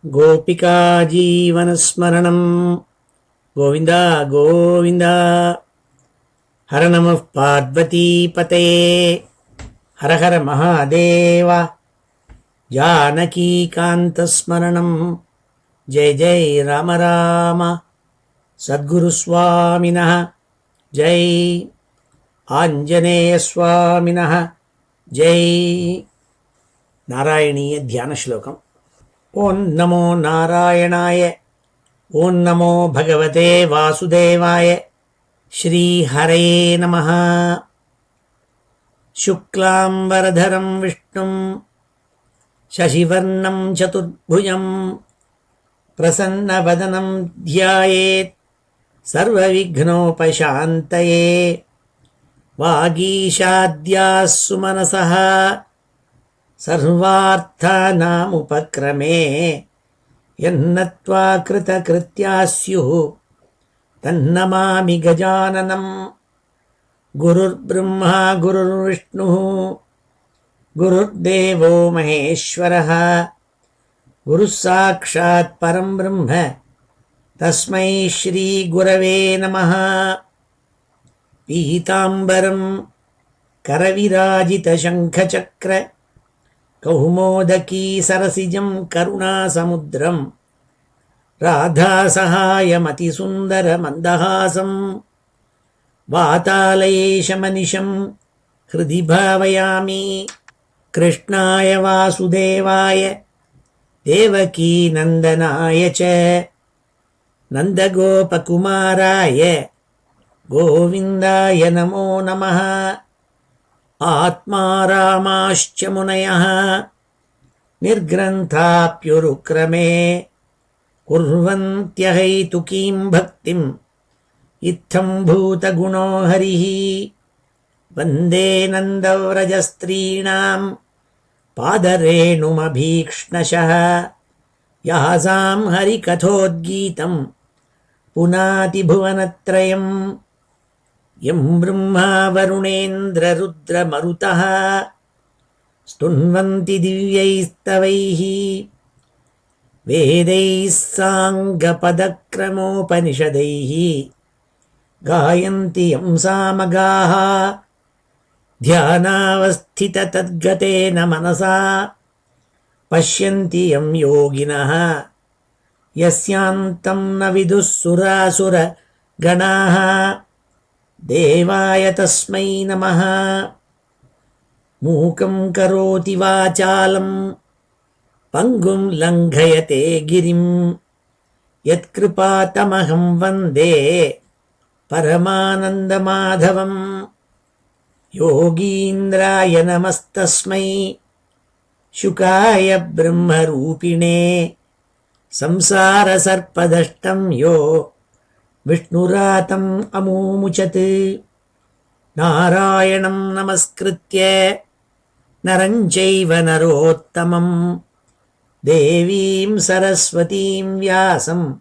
गोपिका जीवनस्मरणं गोविन्द गोविन्द। हर नमः पार्वतीपतये हर हर महादेव। जानकीकान्तस्मरणं जय जय राम राम। सद्गुरुस्वामिनः जय, आञ्जनेयस्वामिनः जय। नारायणीय ध्यान श्लोकम्। ओं नमो नारायणाय, ओं नमो भगवते वासुदेवाय। श्री हरये नमः। शुक्लांबरधरं विष्णुं शशिवर्णं चतुर्भुजं प्रसन्नवदनं ध्यायेत् सर्वविघ्नोपशान्तये। वागीशाद्याः सुमनसः सर्वार्थानामुपक्रमे यन्नत्वा कृतकृत्याः स्युः तन्नमामि गजाननम्। गुरुर्ब्रह्मा गुरुर्विष्णुः गुरुर्देवो महेश्वरः, गुरुः साक्षात् परं ब्रह्म तस्मै श्री गुरवे नमः। पीताम्बरं करविराजितशङ्खचक्र कौमोदकी सरसिजं करुणासमुद्रं राधासहायमतिसुन्दरमन्दहासं वातालयेशमनिशं हृदि भावयामि। कृष्णाय वासुदेवाय देवकीनन्दनाय च नन्दगोपकुमाराय गोविन्दाय नमो नमः। आत्मा रामाश्च मुनयः निर्ग्रन्थाप्युरुक्रमे कुर्वन्त्यहैतुकीं भक्तिं इत्थं भूतगुणो हरिः। वन्दे नन्दव्रजस्त्रीणां पादरेणुमभीक्ष्णशः यासां हरिकथोद्गीतं पुनातिभुवनत्रयम्। यं ब्रह्मा वरुणेन्द्ररुद्रमरुतः स्तुन्वन्ति दिव्यैस्तवैः वेदैः साङ्गपदक्रमोपनिषदैः गायन्ति यं सामगाः। ध्यानावस्थिततद्गतेन मनसा पश्यन्ति यं योगिनः यस्यान्तं न विदुः सुरासुरगणाः। देवाय तस्मै नमः। मूकं करोति वाचालं पङ्गुं लङ्घयते गिरिं यत्कृपातमहं वन्दे परमानन्दमाधवम्। योगीन्द्राय नमस्तस्मै शुकाय ब्रह्मरूपिणे संसारसर्पदष्टं यो विष्णुरातम् अमूमुचत्। नारायणं नमस्कृत्य नरं चैव नरोत्तमं देवीं सरस्वतीं व्यासं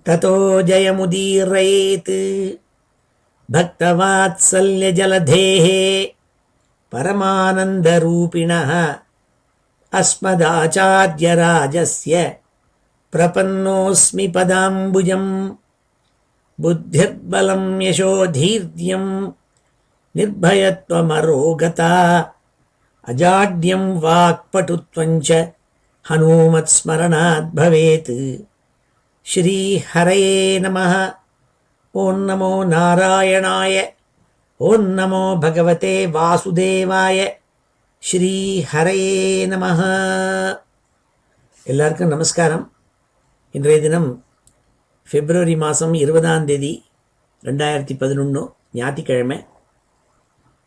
ततो जयमुदीरयेत्। भक्तवात्सल्यजलधेः परमानन्दरूपिणः अस्मदाचार्यराजस्य प्रपन्नोऽस्मि पदाम्बुजम्। बुद्धिर्बलं यशोधीर्यं निर्भयत्वमरोगता अजाड्यं वाक्पटुत्वं च हनूमत्स्मरणात् भवेत्। श्री हरये नमः। ओं नमो नारायणाय, ओं नमो भगवते वासुदेवाय। श्री हरये நமः. எல்லாருக்கும் நமஸ்காரம். இன்றைய தினம் பிப்ரவரி மாதம் 20ஆம் தேதி 2011 ஞாயிற்றுக்கிழமை.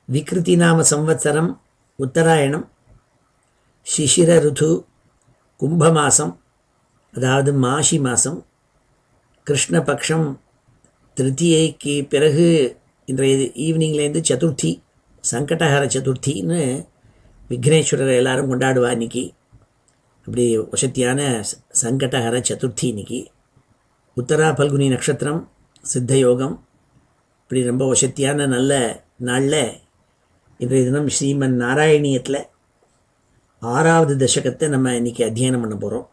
விக்ருதி நாம சம்வத்சரம் உத்தராயணம், சிசிர ருது, கும்ப மாதம், அதாவது மாசி மாதம், கிருஷ்ணபக்ஷம் திருத்தியைக்கு பிறகு இன்றைய ஈவினிங்லேருந்து சதுர்த்தி, சங்கடஹர சதுர்த்தின்னு விக்னேஸ்வரர் எல்லாரும் கொண்டாடுவா இன்னைக்கு. அப்படி வசத்தியான சங்கடஹர சதுர்த்தி இன்னைக்கு. உத்தரா பல்குனி நட்சத்திரம், சித்தயோகம், இப்படி ரொம்ப வசத்தியான நல்ல நாளில் இன்றைய தினம் ஸ்ரீமன் நாராயணியத்தில் 6வது தசகத்தை நம்ம இன்றைக்கி அத்தியனம் பண்ண போகிறோம்.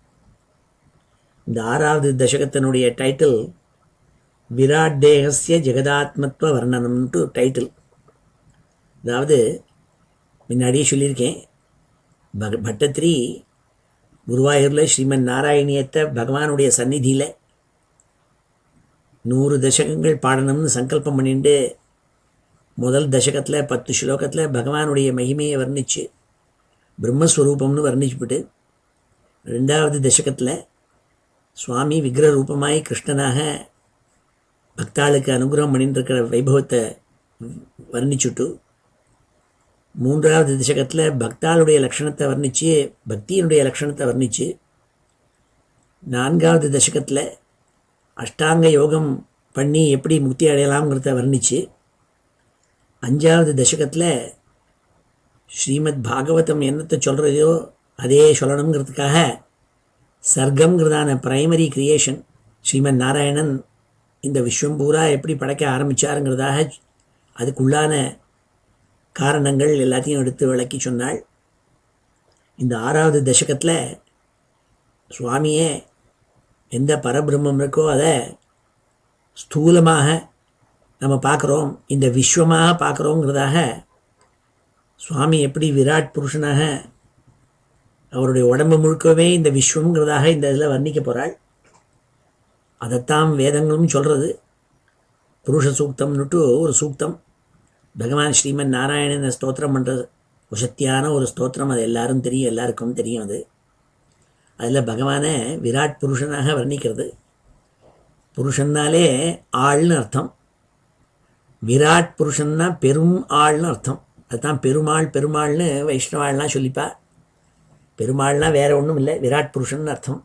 இந்த 6வது தசகத்தினுடைய டைட்டில் விராட் தேகஸ்ய ஜெகதாத்மத்வ வர்ணனம்ன்ட்டு டைட்டில். அதாவது முன்னாடியே சொல்லியிருக்கேன், பட்டத்திரி குருவாயூரில் ஸ்ரீமன் நாராயணியத்தை பகவானுடைய சந்நிதியில் 100 தசகங்கள் பாடணும்னு சங்கல்பம் பண்ணிட்டு முதல் தசகத்தில் 10 ஸ்லோகத்தில் பகவானுடைய மகிமையை வர்ணித்து பிரம்மஸ்வரூபம்னு வர்ணிச்சுவிட்டு 2வது தசகத்தில் சுவாமி விக்கிர ரூபமாய் கிருஷ்ணனாக பக்தாளுக்கு அனுகிரகம் பண்ணிட்டு இருக்கிற வைபவத்தை வர்ணிச்சுட்டு 3வது தசகத்தில் பக்தாளுடைய லக்ஷணத்தை வர்ணித்து பக்தியினுடைய லக்ஷணத்தை வர்ணித்து 4வது தசகத்தில் அஷ்டாங்க யோகம் பண்ணி எப்படி முக்தி அடையலாம்ங்கிறத வர்ணித்து 5வது தசகத்தில் ஸ்ரீமத் பாகவதம் என்னத்தை சொல்கிறதையோ அதே சொல்லணுங்கிறதுக்காக சர்க்கம்ங்கிறதான பிரைமரி கிரியேஷன் ஸ்ரீமன் நாராயணன் இந்த விஸ்வம் பூரா எப்படி படைக்க ஆரம்பித்தாருங்கிறதாக அதுக்குள்ளான காரணங்கள் எல்லாத்தையும் எடுத்து விளக்கி சொன்னாள். இந்த 6வது தசகத்தில் சுவாமியே எந்த பரபிரம்மம் இருக்கோ அதை ஸ்தூலமாக நம்ம பார்க்குறோம், இந்த விஸ்வமாக பார்க்குறோங்கிறதாக சுவாமி எப்படி விராட் புருஷனாக அவருடைய உடம்பு முழுக்கவே இந்த விஸ்வங்கிறதாக இந்த இதில் வர்ணிக்க போகிறாள். அதைத்தான் வேதங்களும் சொல்கிறது. புருஷ சூக்தம்னுட்டு ஒரு சூக்தம், பகவான் ஸ்ரீமன் நாராயணனை ஸ்தோத்திரம் பண்ணுறது உசத்தியான ஒரு ஸ்தோத்திரம். அது எல்லாரும் தெரியும், எல்லாருக்கும் தெரியும். அது அதில் பகவானை விராட் புருஷனாக வர்ணிக்கிறது. புருஷன்னாலே ஆள்னு அர்த்தம், விராட் புருஷன்னா பெரும் ஆள்னு அர்த்தம். அதுதான் பெருமாள்னு வைஷ்ணவாள்லாம் சொல்லிப்பா. பெருமாள்னா வேறு ஒன்றும் இல்லை, விராட் புருஷன் அர்த்தம்.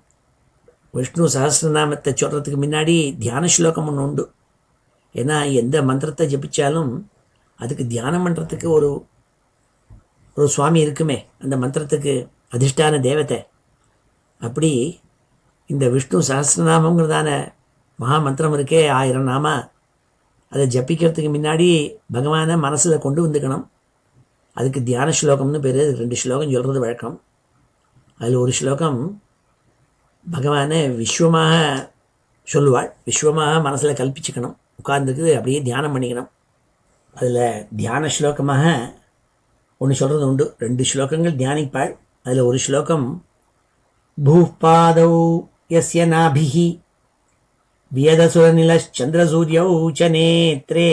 விஷ்ணு சஹஸ்ரநாமத்தை சொல்கிறதுக்கு முன்னாடி தியான ஸ்லோகம் ஒன்று உண்டு. ஏன்னா எந்த மந்திரத்தை ஜபிச்சாலும் அதுக்கு தியானம் பண்ணுறதுக்கு ஒரு சுவாமி இருக்குமே, அந்த மந்திரத்துக்கு அதிஷ்டான தேவதை. அப்படி இந்த விஷ்ணு சஹஸ்ரநாமங்கிறதான மகா மந்திரம் இருக்கே, 1000 நாமா, அதை ஜபிக்கிறதுக்கு முன்னாடி பகவானை மனசில் கொண்டு வந்துக்கணும். அதுக்கு தியான ஸ்லோகம்னு பேர். 2 ஸ்லோகம் சொல்கிறது வழக்கம். அதில் ஒரு ஸ்லோகம் பகவானை விஸ்வமாக சொல்லுவாள். விஸ்வமாக மனசில் கல்பிச்சுக்கணும், உட்கார்ந்துருக்கு அப்படியே தியானம் பண்ணிக்கணும். அதில் தியான ஸ்லோகமாக ஒன்று சொல்கிறது உண்டு. 2 ஸ்லோகங்கள் தியானிப்பாள். அதில் ஒரு ஸ்லோகம் பூபாதௌ யஸ்ய நாபிஹி வியதசுரநிலச்சந்திரசூரியௌ ச நேத்ரே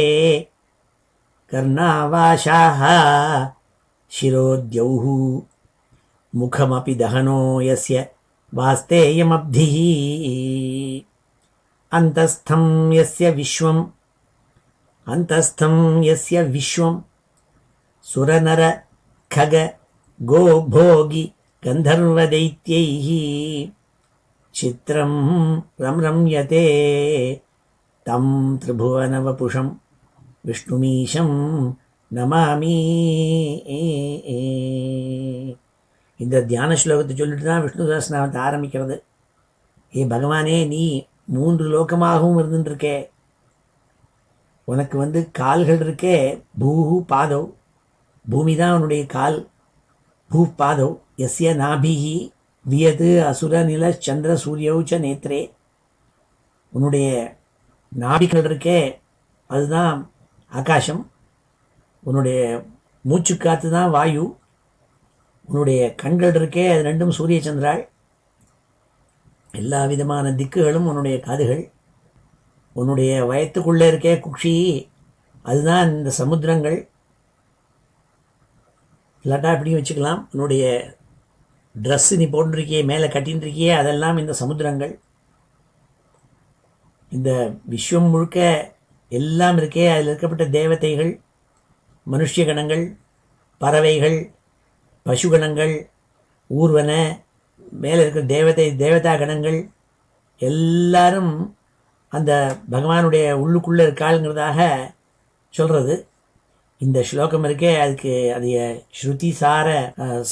கர்ணாவாஷாஹ சிரோத்யௌ முகமபி தஹனோ யஸ்ய வாஸ்தேயமப்திஹி அந்தஸ்தம் யஸ்ய விஸ்வம் சுரநர खग गोभोगि गन्धर्वदैत्यैः चित्रं रम्यते तं त्रिभुवनवपुषं विष्णुमीशं नमामि. இந்த தியான ஸ்லோகத்தை சொல்லிட்டு தான் விஷ்ணு சஹஸ்ரநாமத்தை ஆரம்பிக்கிறது. ஏ பகவானே, நீ 3 லோகமாகவும் இருந்துருக்கே. உனக்கு கால்கள் இருக்கே, பூஹு பாதவ், பூமி தான் உன்னுடைய கால். பூ பாதவ் யஸ்ய நாபிஹி வியது அசுர நில சந்திர சூரியௌச்ச நேத்ரே. உன்னுடைய நாபிகள் இருக்கே, அதுதான் ஆகாசம். உன்னுடைய மூச்சுக்காற்று தான் வாயு. உன்னுடைய கண்கள் இருக்கே, அது 2 சூரிய சந்திராள். எல்லா விதமான திக்குகளும் உன்னுடைய காதுகள். உன்னுடைய வயத்துக்குள்ளே இருக்கே குக்ஷி, அதுதான் இந்த சமுத்திரங்கள். இல்லாட்டா இப்படியும் வச்சுக்கலாம், உன்னுடைய ட்ரெஸ்ஸு நீ போட்டுருக்கியே, மேலே கட்டின்னு இருக்கியே, அதெல்லாம் இந்த சமுத்திரங்கள். இந்த விஸ்வம் முழுக்க எல்லாம் இருக்கே, அதில் இருக்கப்பட்ட தேவதைகள், மனுஷ கணங்கள், பறவைகள், பசுகணங்கள், ஊர்வன, மேலே இருக்கிற தேவதா கணங்கள் எல்லாரும் அந்த பகவானுடைய உள்ளுக்குள்ளே இருக்காளுங்கிறதாக சொல்கிறது. இந்த ஸ்லோகம் இருக்கே, அதுக்கு அதைய ஸ்ருதி சார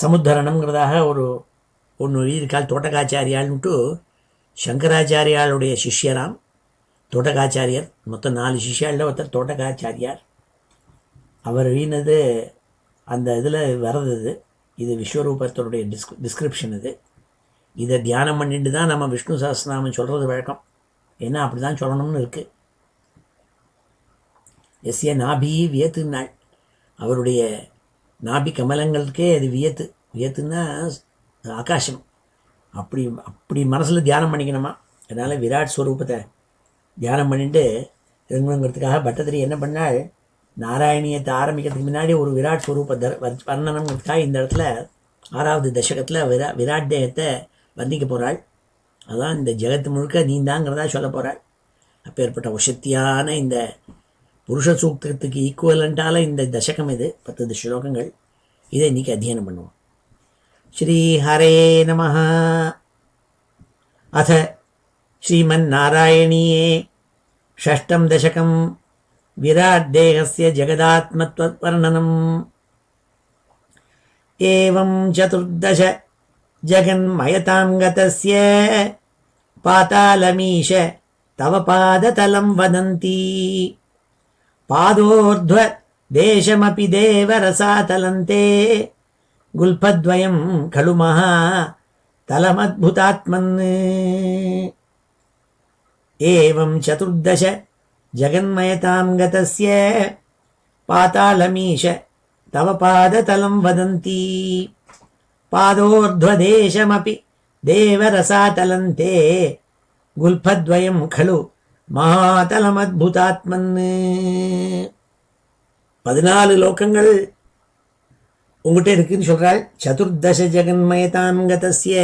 சமுத்தரணம்ங்கிறதாக ஒன்று எழுதியிருக்காள் தோட்டகாச்சாரியாள்னுட்டு. சங்கராச்சாரியாளுடைய சிஷ்யராம் தோட்டகாச்சாரியர். மொத்தம் 4 சிஷ்யாளில் ஒருத்தர் தோட்டகாச்சாரியார். அவர் எழுதினது அந்த இதில் வர்றது இது விஸ்வரூபத்தோடைய டிஸ்கிரிப்ஷன். இது இதை தியானம் பண்ணிட்டு தான் நம்ம விஷ்ணு சஹஸ்ரநாமம் சொல்கிறது வழக்கம். ஏன்னா அப்படி தான் சொல்லணும்னு இருக்குது. எஸ்ய நாபி வியத்துனாள், அவருடைய நாபி கமலங்களுக்கே அது வியத்து. வியத்துன்னா ஆகாசம். அப்படி அப்படி மனசில் தியானம் பண்ணிக்கணுமா. அதனால் விராட் ஸ்வரூபத்தை தியானம் பண்ணிட்டு இருக்கணுங்கிறதுக்காக பட்டத்திரி என்ன பண்ணால், நாராயணியத்தை ஆரம்பிக்கிறதுக்கு முன்னாடி ஒரு விராட் ஸ்வரூப வர்ணனங்கிறதுக்காக இந்த இடத்துல 6வது தசகத்தில் விராட் தேகத்தை வர்ணிக்க போகிறாள். அதான் இந்த ஜெகத்து முழுக்க நீந்தாங்கிறதா சொல்ல போகிறாள். அப்பேற்பட்ட வசத்தியான இந்த புருஷ சூக்தத்துக்கு ஈக்குவலண்டால இந்த தசகம் இது 10 ஸ்லோகங்கள். இதை இன்றைக்கி அத்தியனம் பண்ணுவோம். ஸ்ரீ ஹரே நமஹ. அத ஸ்ரீமன்னாராயணீயே ஷஷ்டம் தசகம் விராட் தேகஸ்ய ஜகதாத்மத்வர்ணனம். ஏவம் சதுர்தச ஜகன்மயதாங்கதஸ்ய பாதாளமீஷ தவ பாததலம் வதந்தி. பாதோர்த்வ தேசமபி தேவரசாதலந்தே குல்பத்வயம் கலு மகா தலமத்புதாத்மன். ஏவம் சதுர்தச ஜகன்மயதாம் கதஸ்ய பாதாளமீஷ தவ பாததலம் வதந்தி. பாதோர்த்வதேசமபி தேவரசாதலந்தே குல்பத்வயம் கலு மகாதலமத்புதாத்மன். 14 லோகங்கள் உங்கள்கிட்ட இருக்குன்னு சொல்கிறாள். சதுர்தச ஜெகன்மயதாம் கதஸ்ய.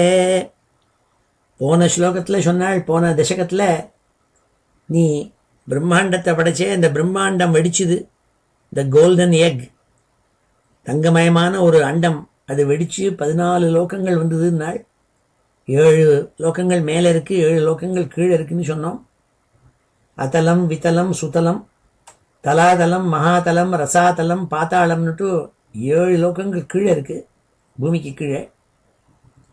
போன ஸ்லோகத்தில் சொன்னாள், போன தசகத்தில் நீ பிரம்மாண்டத்தை படைச்சே, அந்த பிரம்மாண்டம் வெடிச்சுது. த கோல்டன் எக், தங்கமயமான ஒரு அண்டம், அது வெடித்து 14 லோகங்கள் வந்ததுன்னாள். 7 லோகங்கள் மேலே இருக்குது, 7 லோகங்கள் கீழே இருக்குதுன்னு சொன்னோம். அதலம் விதலம் சுதலம் தலாதலம் மகாதலம் ரசாதலம் பாத்தாளம்னுட்டு 7 லோகங்கள் கீழே இருக்குது, பூமிக்கு கீழே.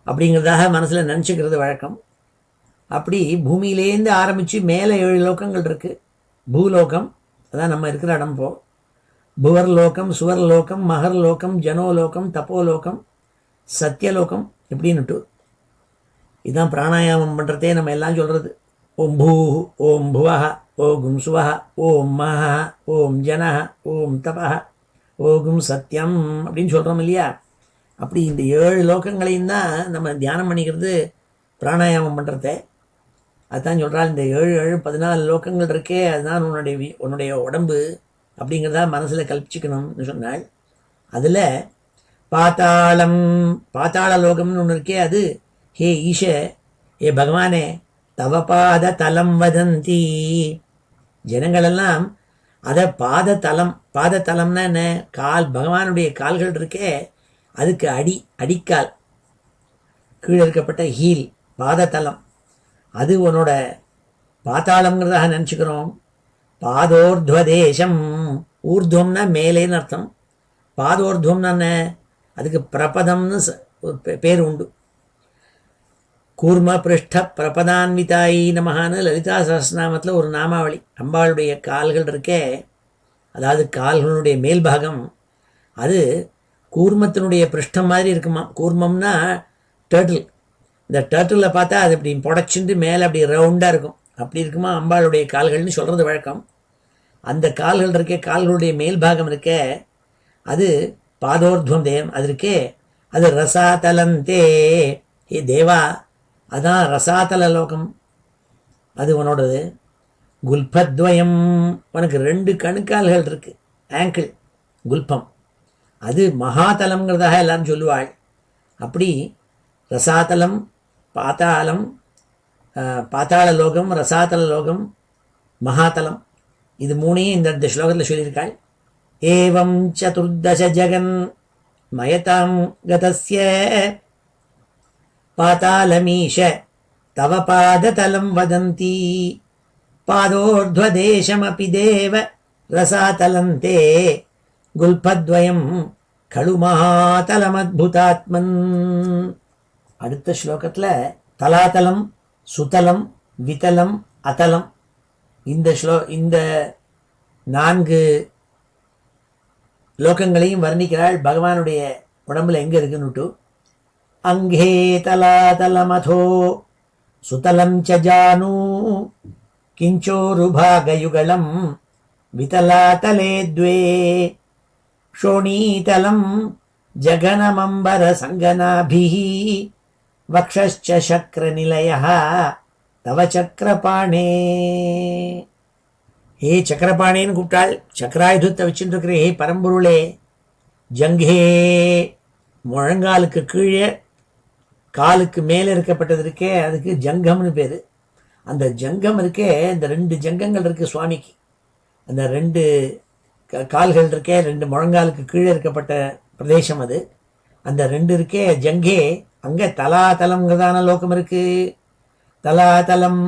அப்படிங்கிறதாக மனசில் நினச்சிக்கிறது வழக்கம். அப்படி பூமியிலேருந்து ஆரம்பித்து மேலே 7 லோகங்கள் இருக்குது. பூலோகம் அதான் நம்ம இருக்கிற இடம். புவர்லோகம், சுவர்லோகம், மகர்லோகம், ஜனோலோகம், தப்போலோகம், சத்தியலோகம் இப்படின்னுட்டு. இதுதான் பிராணாயாமம் பண்ணுறதே நம்ம எல்லாம் சொல்கிறது. ஓம் பூ, ஓம் புவஹ, ஓகும் சுவஹ, ஓம் மஹ, ஓம் ஜனஹ, ஓம் தபஹ, ஓகும் சத்தியம் அப்படின்னு சொல்கிறோம் இல்லையா. அப்படி இந்த 7 லோகங்களையும் தான் நம்ம தியானம் பண்ணிக்கிறது, பிராணாயாமம் பண்ணுறதே. அதுதான் சொல்கிறாள், இந்த 7 7 14 லோகங்கள் இருக்கே, அதுதான் உன்னுடைய உடம்பு அப்படிங்கிறதா மனசில் கல்பிச்சுக்கணும்னு சொன்னாள். அதில் பாத்தாள லோகம்னு ஒன்று இருக்கே, அது ஹே ஈஷ, ஏ பகவானே, தவ பாத தலம் வதந்தி. ஜனங்களெல்லாம் அதை பாதத்தலம்னா என்ன, கால், பகவானுடைய கால்கள் இருக்கே, அதுக்கு அடிக்கால் கீழே இருக்கப்பட்ட ஹீல் பாதத்தலம், அது உன்னோட பாத்தாளம்ங்கிறதாக நினச்சிக்கிறோம். பாதோர்த்வதேசம், ஊர்துவம்னா மேலேன்னு அர்த்தம். பாதோர்துவம்னா என்ன, அதுக்கு பிரபதம்னு ஒரு பேர் உண்டு. கூர்ம பிருஷ்ட பிரபதான்விதாயி நமகான்னு லலிதா சஹஸ்ரநாமத்தில் ஒரு நாமாவளி. அம்பாளுடைய கால்கள் இருக்கே, அதாவது கால்களுடைய மேல்பாகம், அது கூர்மத்தினுடைய பிருஷ்டம் மாதிரி இருக்குமா. கூர்மம்னா டேர்ட்டில். இந்த டேர்ட்டிலில் பார்த்தா அது இப்படி புடச்சிட்டு மேலே அப்படி ரவுண்டாக இருக்கும், அப்படி இருக்குமா அம்பாளுடைய கால்கள்னு சொல்கிறது வழக்கம். அந்த கால்கள் இருக்கே, கால்களுடைய மேல்பாகம் இருக்கே, அது பாதோர்துவம் தேவம். அது இருக்கே, அது ரசாதலந்தே, ஏ தேவா, அதான் ரசாதல லோகம், அது உன்னோடது. குல்பத்வயம், உனக்கு 2 கணுக்கால்கள் இருக்குது, ஆங்கிள் குல்பம், அது மகாதலம்ங்கிறதாக எல்லாரும் சொல்லுவாள். அப்படி ரசாதலம், பாத்தாளம், பாத்தாள லோகம், ரசாதல லோகம், மகாதலம், இது 3ஐயும் இந்த ஸ்லோகத்தில் சொல்லியிருக்காள். ஏவம் சதுர்தச ஜகன் மயதாம் கதஸ்ய பாதாளமீஷ தவ பாததலம் வதந்தி. பாதோர்த்வதேசமபி தேவ ரசாதலந்தே குல்பத்வயம் கலு மகாதலமத்புதாத்மன். அடுத்த ஸ்லோகத்தில் தலாதலம், சுதலம், விதலம், அதலம், இந்த 4 லோகங்களையும் வர்ணிக்கிறாள். பகவானுடைய உடம்புல எங்கே இருக்குன்னுட்டு அங்கே தலாதலமதோ சுதலம் ச ஜானு கிஞ்சோருபாகயுகலம் விதலாதலே த்வே ஷோணீதலம் ஜகனமம்பர சங்கனாபிஹி வக்ஷஸ்ச சக்ரநிலயः தவ சக்கரபாணே. ஹே சக்கரபாணேன்னு கூப்பிட்டாள். சக்கராயுதத்தை வச்சுட்டு இருக்கிற ஹே பரம்பொருளே, ஜங்கே முழங்காலுக்கு கீழே காலுக்கு மேலே இருக்கப்பட்டது இருக்கே அதுக்கு ஜங்கம்னு பேர். அந்த ஜங்கம் இருக்கே, இந்த 2 ஜங்கங்கள் இருக்குது சுவாமிக்கு. அந்த 2 கால்கள் இருக்கே, 2 முழங்காலுக்கு கீழே இருக்கப்பட்ட பிரதேசம் அது. அந்த 2 இருக்கே ஜங்கே, அங்கே தலாதலம்ங்கிறதான லோகம் இருக்கு. தலாதலம்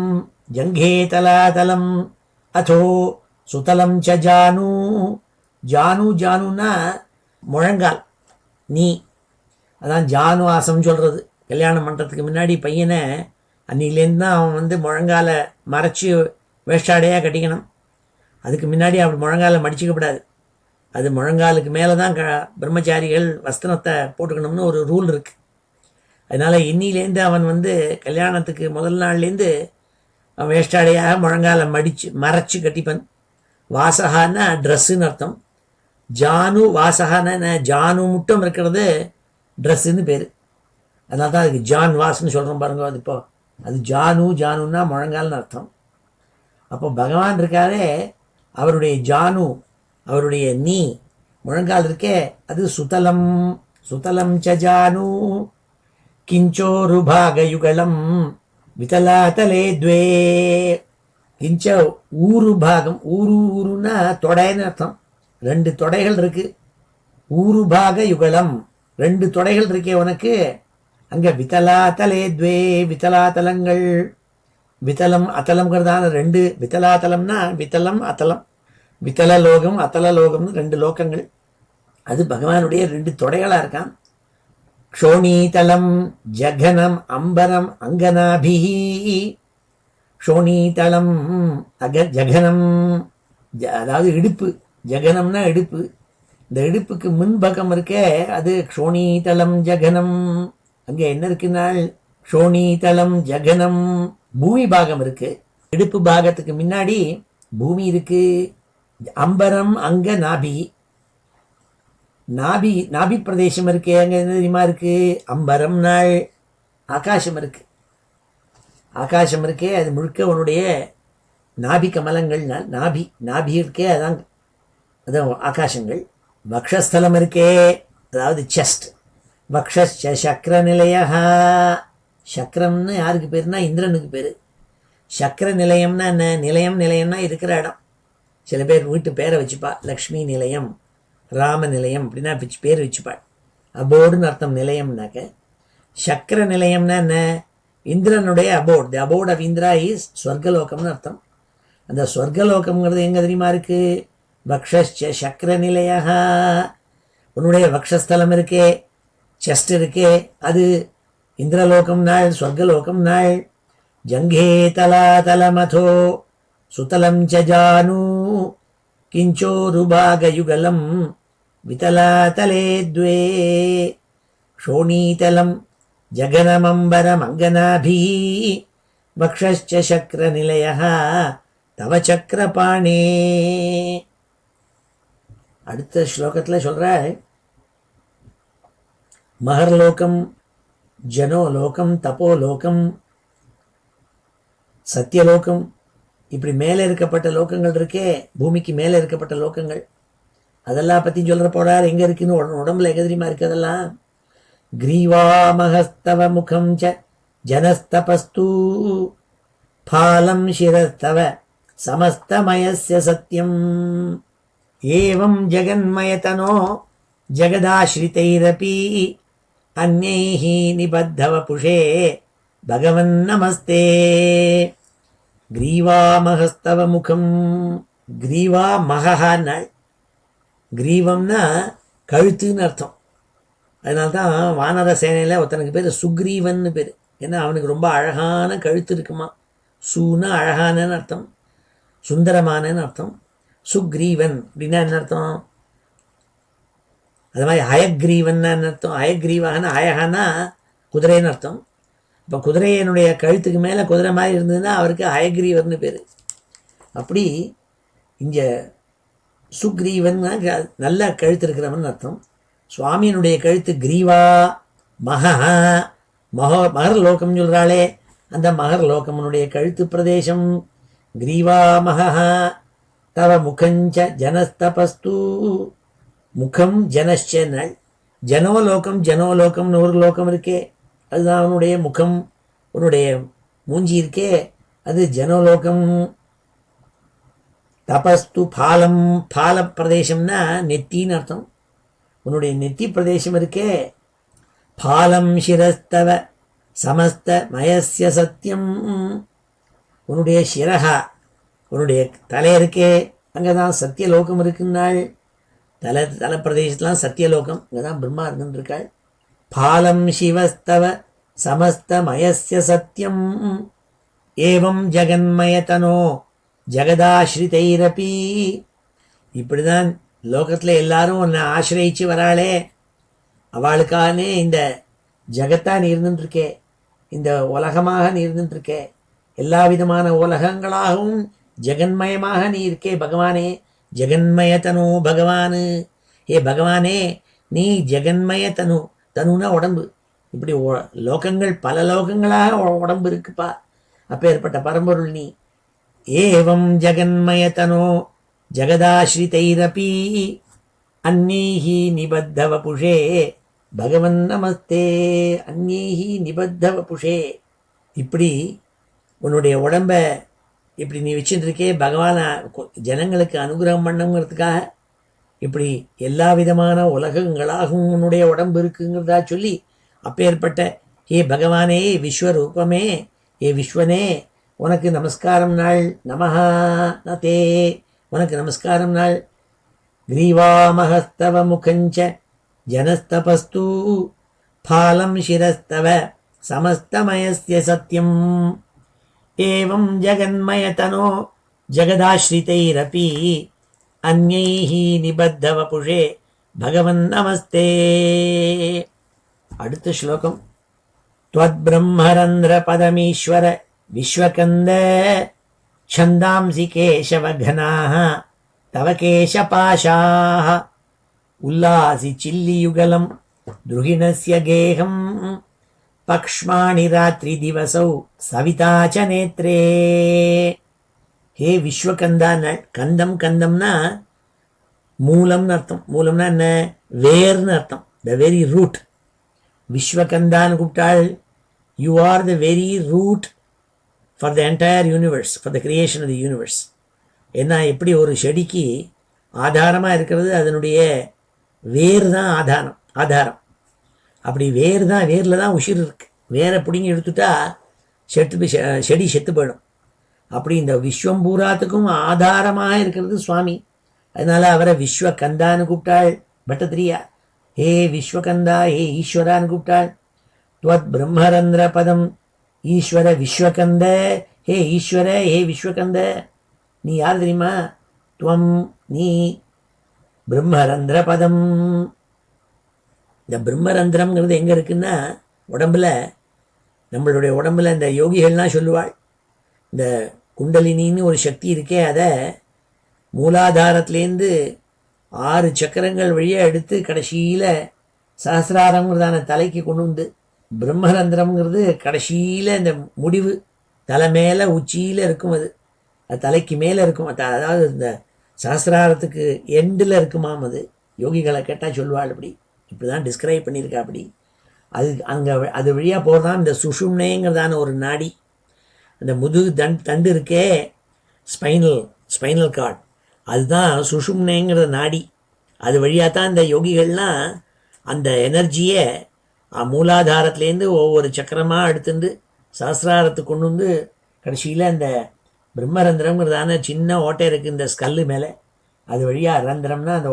ஜங்கே தலாதலம் அதோ சுதலம் ச ஜானு. ஜானு ஜானுன்னா முழங்கால், நீ. அதான் ஜானு ஆசம் சொல்கிறது. கல்யாணம் பண்ணுறதுக்கு முன்னாடி பையனை அன்னிலேருந்து தான் அவன் முழங்கால மறைச்சி வேஷ்டாடையாக கட்டிக்கணும். அதுக்கு முன்னாடி அப்படி முழங்கால மடிச்சிக்கப்படாது. அது முழங்காலுக்கு மேலே தான் பிரம்மச்சாரிகள் வஸ்திரத்தை போட்டுக்கணும்னு ஒரு ரூல் இருக்குது. அதனால் இன்னிலேருந்து அவன் கல்யாணத்துக்கு முதல் நாள்லேருந்து அவன் வேஷ்டாடையாக முழங்கால மறைச்சி கட்டிப்பன். வாசகான்னா ட்ரெஸ்ஸுன்னு அர்த்தம். ஜானு வாசகான ஜானு முட்டம் இருக்கிறது ட்ரெஸ்ஸுன்னு பேர். அதனால தான் அதுக்கு ஜான் வாஸ்ன்னு சொல்கிறோம் பாருங்க. அது இப்போ அது ஜானுன்னா முழங்கால்னு அர்த்தம். அப்போ பகவான் இருக்காரே, அவருடைய ஜானு, அவருடைய நீ முழங்கால் இருக்கே அது சுதலம். சுதலம் ச ஜானு கிஞ்சோருபாகயுகலம் விதலாதலே த்வே. கிஞ்ச ஊரு பாகம், ஊருன்னா தொடைன்னு அர்த்தம். 2 தொடைகள் இருக்கு. ஊருபாக யுகலம், 2 தொடைகள் இருக்கே உனக்கு. அங்க விதலாதலே த்வே, விதலாதலங்கள். விதலம் அத்தலம்ங்கிறதான 2 விதலாதலம்னா விதலம் அத்தலம். விதலலோகம் அத்தலலோகம்னு 2 லோகங்கள். அது பகவானுடைய 2 தொடைகளா இருக்கான். க்ஷோணீதலம் ஜகனம் அம்பரம் அங்கனாபிஹி. க்ஷோணீதலம் ஜகனம், அதாவது இடுப்பு. ஜகனம்னா இடுப்பு. இந்த இடுப்புக்கு முன்பக்கம் இருக்கே அது க்ஷோணீதலம் ஜகனம். அங்கே என்ன இருக்குனால் க்ஷோணீதலம் ஜகனம், பூமி பாகம் இருக்கு. இடுப்பு பாகத்துக்கு முன்னாடி பூமி இருக்கு. அம்பரம் அங்க நாபி. நாபி பிரதேசம் இருக்கு. அங்க என்ன தெரியுமா இருக்கு? அம்பரம் நாள் ஆகாசம் இருக்கு. ஆகாசம் இருக்கே அது முழுக்க உன்னுடைய நாபி கமலங்கள். நாபி இருக்கே அதான் ஆகாசங்கள். வக்ஷஸ்தலம் இருக்கே அதாவது செஸ்ட். வக்ஷ சக்கர நிலைய. சக்கரம்னு யாருக்கு பேருனா இந்திரனுக்கு பேரு. சக்கர நிலையம்னா என்ன? நிலையம்னா இருக்கிற இடம். சில பேர் வீட்டு பேரை வச்சுப்பா. லக்ஷ்மி நிலையம், ராம நிலையம் அப்படின்னா பேர் வச்சுப்பாள். அபோர்டுன்னு அர்த்தம் நிலையம்னாக்க. சக்கர நிலையம்னா என்ன? இந்திரனுடைய abode. The abode of Indra is ஸ்வர்கலோகம்னு அர்த்தம். அந்த ஸ்வர்கலோகம்ங்கிறது எங்க தெரியுமா இருக்கு? வக்ஷ சக்கர நிலைய. உன்னுடைய வக்ஷஸ்தலம் இருக்கே, செஸ்ட் இருக்கே, அது இந்திரலோகம் நாள், ஸ்வர்கலோகம் நாள். ஜங்கே தலாதலமதோ சுதலம் ச ஜானு கிஞ்சோருபாகயுகலம் விதலாதலே த்வே ஷோணீதலம் ஜகனமம்பரமங்கனாபிஹி வக்ஷஸ்ச சக்ரநிலயः தவ சக்கரபாணே. அடுத்த ஸ்லோகத்தில் சொல்கிறார், மகர்லோகம், ஜனோலோகம், தப்போலோகம், சத்தியலோகம், இப்படி மேலே இருக்கப்பட்ட லோகங்கள் இருக்கே, பூமிக்கு மேலே இருக்கப்பட்ட லோகங்கள், அதெல்லாம் பற்றி சொல்கிற போறார். எங்கே இருக்குன்னு உடம்புல எங்கே தெரியுமா இருக்கு? அதெல்லாம் கிரீவாமஹஸ்தவ முகம் ச ஜனஸ்தபஸ்து பாலம் சிரஸ்தவ சமஸ்தமயஸ்ய சத்யம் ஏவம் ஜெகன்மயதனோ ஜெகதாஸ்ரிதைரபி அன்யைஹி நிபத்தவபுஷே பகவன் நமஸ்தே. கிரீவாமஹஸ்தவ முகம். கிரீவா மகஹான்னாள். கிரீவம்னா கழுத்துன்னு அர்த்தம். அதனால்தான் வானர சேனையில் ஒருத்தனுக்கு பேர் சுக்ரீவன்னு பேர். ஏன்னா அவனுக்கு ரொம்ப அழகான கழுத்து இருக்குமா. சூன்னா அழகானன்னு அர்த்தம், சுந்தரமானன்னு அர்த்தம். சுக்ரீவன் அப்படின்னா என்ன அர்த்தம்? அது மாதிரி அயக்ரீவன்னா என்ன அர்த்தம்? அயக்ரீவாகனா அயகானா குதிரைன்னு அர்த்தம். இப்போ குதிரையினுடைய கழுத்துக்கு மேலே குதிரை மாதிரி இருந்ததுன்னா அவருக்கு ஹயக்ரீவர்னு பேர். அப்படி இங்கே சுக்ரீவன் நல்ல கழுத்து இருக்கிறவன் அர்த்தம். சுவாமியினுடைய கழுத்து கிரீவா மகர் லோகம்னு சொல்கிறாளே, அந்த மகர் லோகமனுடைய கழுத்து பிரதேசம் கிரீவா தவ முகஞ்ச ஜனஸ்தபஸ்து. முகம் ஜனஷ்சனல், ஜனோலோகம்னு ஒரு லோகம் இருக்கே, அதுதான் அவனுடைய முகம், உன்னுடைய மூஞ்சி இருக்கே, அது ஜனோலோகம். தபஸ்து பாலம், பால பிரதேசம்னா நெத்தின்னு அர்த்தம். உன்னுடைய நெத்தி பிரதேசம் இருக்கே, பாலம் சிரஸ்தவ சமஸ்த மயசிய சத்தியம். உன்னுடைய சிரகா, உன்னுடைய தலை இருக்கே, அங்கே தான் சத்தியலோகம் இருக்குன்னாள். தலை பிரதேசத்துலாம் சத்தியலோகம், அங்கே தான் பிரம்மா இருந்துருக்காள். பாலம் சிவஸ்தவ சமஸ்த மயசிய சத்தியம் ஏவம் ஜெகன்மயதனோ ஜெகதாஸ்ரிதைரபி. இப்படிதான் லோகத்தில் எல்லாரும் உன்னை ஆசிரியிச்சு வராளே, அவளுக்கானே இந்த ஜகத்தா நீ இருந்துருக்கே, இந்த உலகமாக நீ இருந்துருக்கே, எல்லா விதமான உலகங்களாகவும் ஜெகன்மயமாக நீ இருக்கே பகவானே. ஜெகன்மயதனு பகவானு, ஏ பகவானே நீ ஜெகன்மய தனு, தனுனா உடம்பு. இப்படி லோகங்கள் பல லோகங்களாக உடம்பு இருக்குப்பா, அப்பேற்பட்ட பரம்பொருள் நீ. ஏவம் ஜெகன்மயதனோ ஜெகதாஸ்ரிதைரபி அந்நீஹி நிபத்தவபுஷே பகவன் நமஸ்தே. அந்நீஹி நிபத்தவபுஷே, இப்படி உன்னுடைய உடம்ப இப்படி நீ வச்சுருக்கே பகவானை ஜனங்களுக்கு அனுகிரகம் பண்ணுங்கிறதுக்காக. இப்படி எல்லா விதமான உலகங்களாகவும் உன்னுடைய உடம்பு இருக்குங்கிறதா சொல்லி, அப்பேற்பட்ட ஏ பகவானே, விஸ்வரூபமே, ஏ விஸ்வனே, உனக்கு நமஸ்காரம் நாள். நமஹா நதே, உனக்கு நமஸ்காரம் நாள். கிரீவாமஹஸ்தவ முகஞ்ச ஜனஸ்தபஸ்து பாலம் சிரஸ்தவ சமஸ்தமயஸ்ய சத்யம் ஏவம் ஜெகன்மயதனோ ஜெகதாஸ்ரிதைரபி அந்யைஹி நிபத்தவபுஷே பகவன் நமஸ்தே. அடுத்த ஸ்லோகம். त्वद्ब्रह्मरन्ध्र पदमीश्वर विश्वकन्द छन्दांसि केशवघनाः तव केशपाशाः उल्लासि चिल्लियुगलं द्रुहिणस्य गेहं पक्ष्माणि रात्रिदिवसौ सविता च नेत्रे. हे विश्वकन्दा. கந்தம் கந்தம்னா மூலம்னு அர்த்தம். மூலம்னா என்ன? வேர்னு அர்த்தம். The very root. விஸ்வகந்தான்னு கூப்பிட்டாள். You are the very root for the entire universe, for the creation of the universe. ஏன்னா எப்படி ஒரு செடிக்கு ஆதாரமாக இருக்கிறது அதனுடைய வேர் தான் ஆதாரம். அப்படி வேரில் தான் உயிர் இருக்கு. வேரை பிடிங்கி எடுத்துட்டா செடி செத்து போயிடும். அப்படி இந்த விஸ்வம் பூராத்துக்கும் ஆதாரமாக இருக்கிறது சுவாமி. அதனால அவரை விஸ்வகந்தான்னு கூப்பிட்டாள் பட்டத்திரியா. ஹே விஸ்வகந்தா, ஹே ஈஸ்வரான்னு கூப்பிட்டாள். துவத் பிரம்மரந்திர பதம் ஈஸ்வர விஸ்வகந்த. ஹே ஈஸ்வர, ஹே விஸ்வகந்த, நீ யார் தெரியுமா? துவம், நீ. பிரம்மரந்திர பதம். இந்த பிரம்மரந்திரம்ங்கிறது எங்கே இருக்குன்னா உடம்புல, நம்மளுடைய உடம்புல இந்த யோகிகள்லாம் சொல்லுவாள், இந்த குண்டலினின்னு ஒரு சக்தி இருக்கே, அதை மூலாதாரத்துலேருந்து 6 சக்கரங்கள் வழியாக எடுத்து கடைசியில் சஹசிராரங்கிறதான தலைக்கு கொண்டு வந்து, பிரம்மரந்திரம்ங்கிறது கடைசியில் இந்த முடிவு தலை மேலே உச்சியில் இருக்கும். அது தலைக்கு மேலே இருக்கும். அதாவது இந்த சஹசிராரத்துக்கு எண்டில் இருக்குமாம். அது யோகிகளை கேட்டால் சொல்லுவாள். இப்படி தான் டிஸ்கிரைப் பண்ணியிருக்கா. அப்படி அங்கே அது வழியாக போகிறதான் இந்த சுஷும்னேங்கிறதான ஒரு நாடி. அந்த முதுகு தண்டு இருக்கே, ஸ்பைனல் கார்டு, அதுதான் சுஷும்னேங்கிற நாடி. அது வழியாக தான் இந்த யோகிகள்லாம் அந்த எனர்ஜியை மூலாதாரத்துலேருந்து ஒவ்வொரு சக்கரமாக எடுத்துட்டு சஹசிராரத்துக்கு கொண்டு வந்து கடைசியில் அந்த பிரம்மரந்திரம்ங்கிறதான சின்ன ஓட்டை இருக்குது இந்த ஸ்கல்லு மேலே. அது வழியாக ரந்திரம்னா அந்த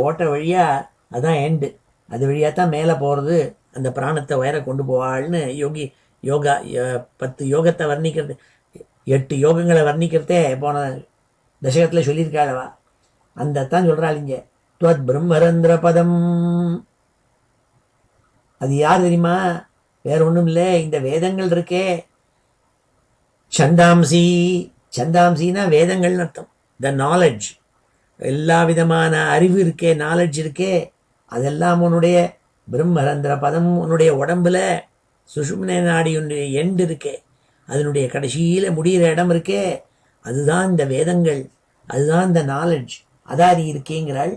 ஓட்டை வழியாக அதுதான் எண்டு. அது வழியாக தான் மேலே போகிறது, அந்த பிராணத்தை உயர கொண்டு போவாள்னு யோகா 10 யோகத்தை வர்ணிக்கிறது, 8 யோகங்களை வர்ணிக்கிறதே போன தசகத்தில் சொல்லியிருக்காளவா. அந்த தான் சொல்கிறாள் இங்கே. துவத் பிரம்மரந்திர பதம். அது யார் தெரியுமா? வேற ஒன்றும் இல்லை, இந்த வேதங்கள் இருக்கே, சந்தாம்சி. சந்தாம்சின்னா வேதங்கள்னு அர்த்தம். த நாலெட்ஜ், எல்லா விதமான அறிவு இருக்கே, நாலெட்ஜ் இருக்கே, அதெல்லாம் உன்னுடைய பிரம்மரந்திர பதம், உன்னுடைய உடம்புல சுஷும்ன நாடியுடைய எண்டு இருக்கே, அதனுடைய கடைசியில் முடிகிற இடம் இருக்கே, அதுதான் இந்த வேதங்கள், அதுதான் இந்த நாலெட்ஜ். அதான் நீ இருக்கேங்கிறாள்.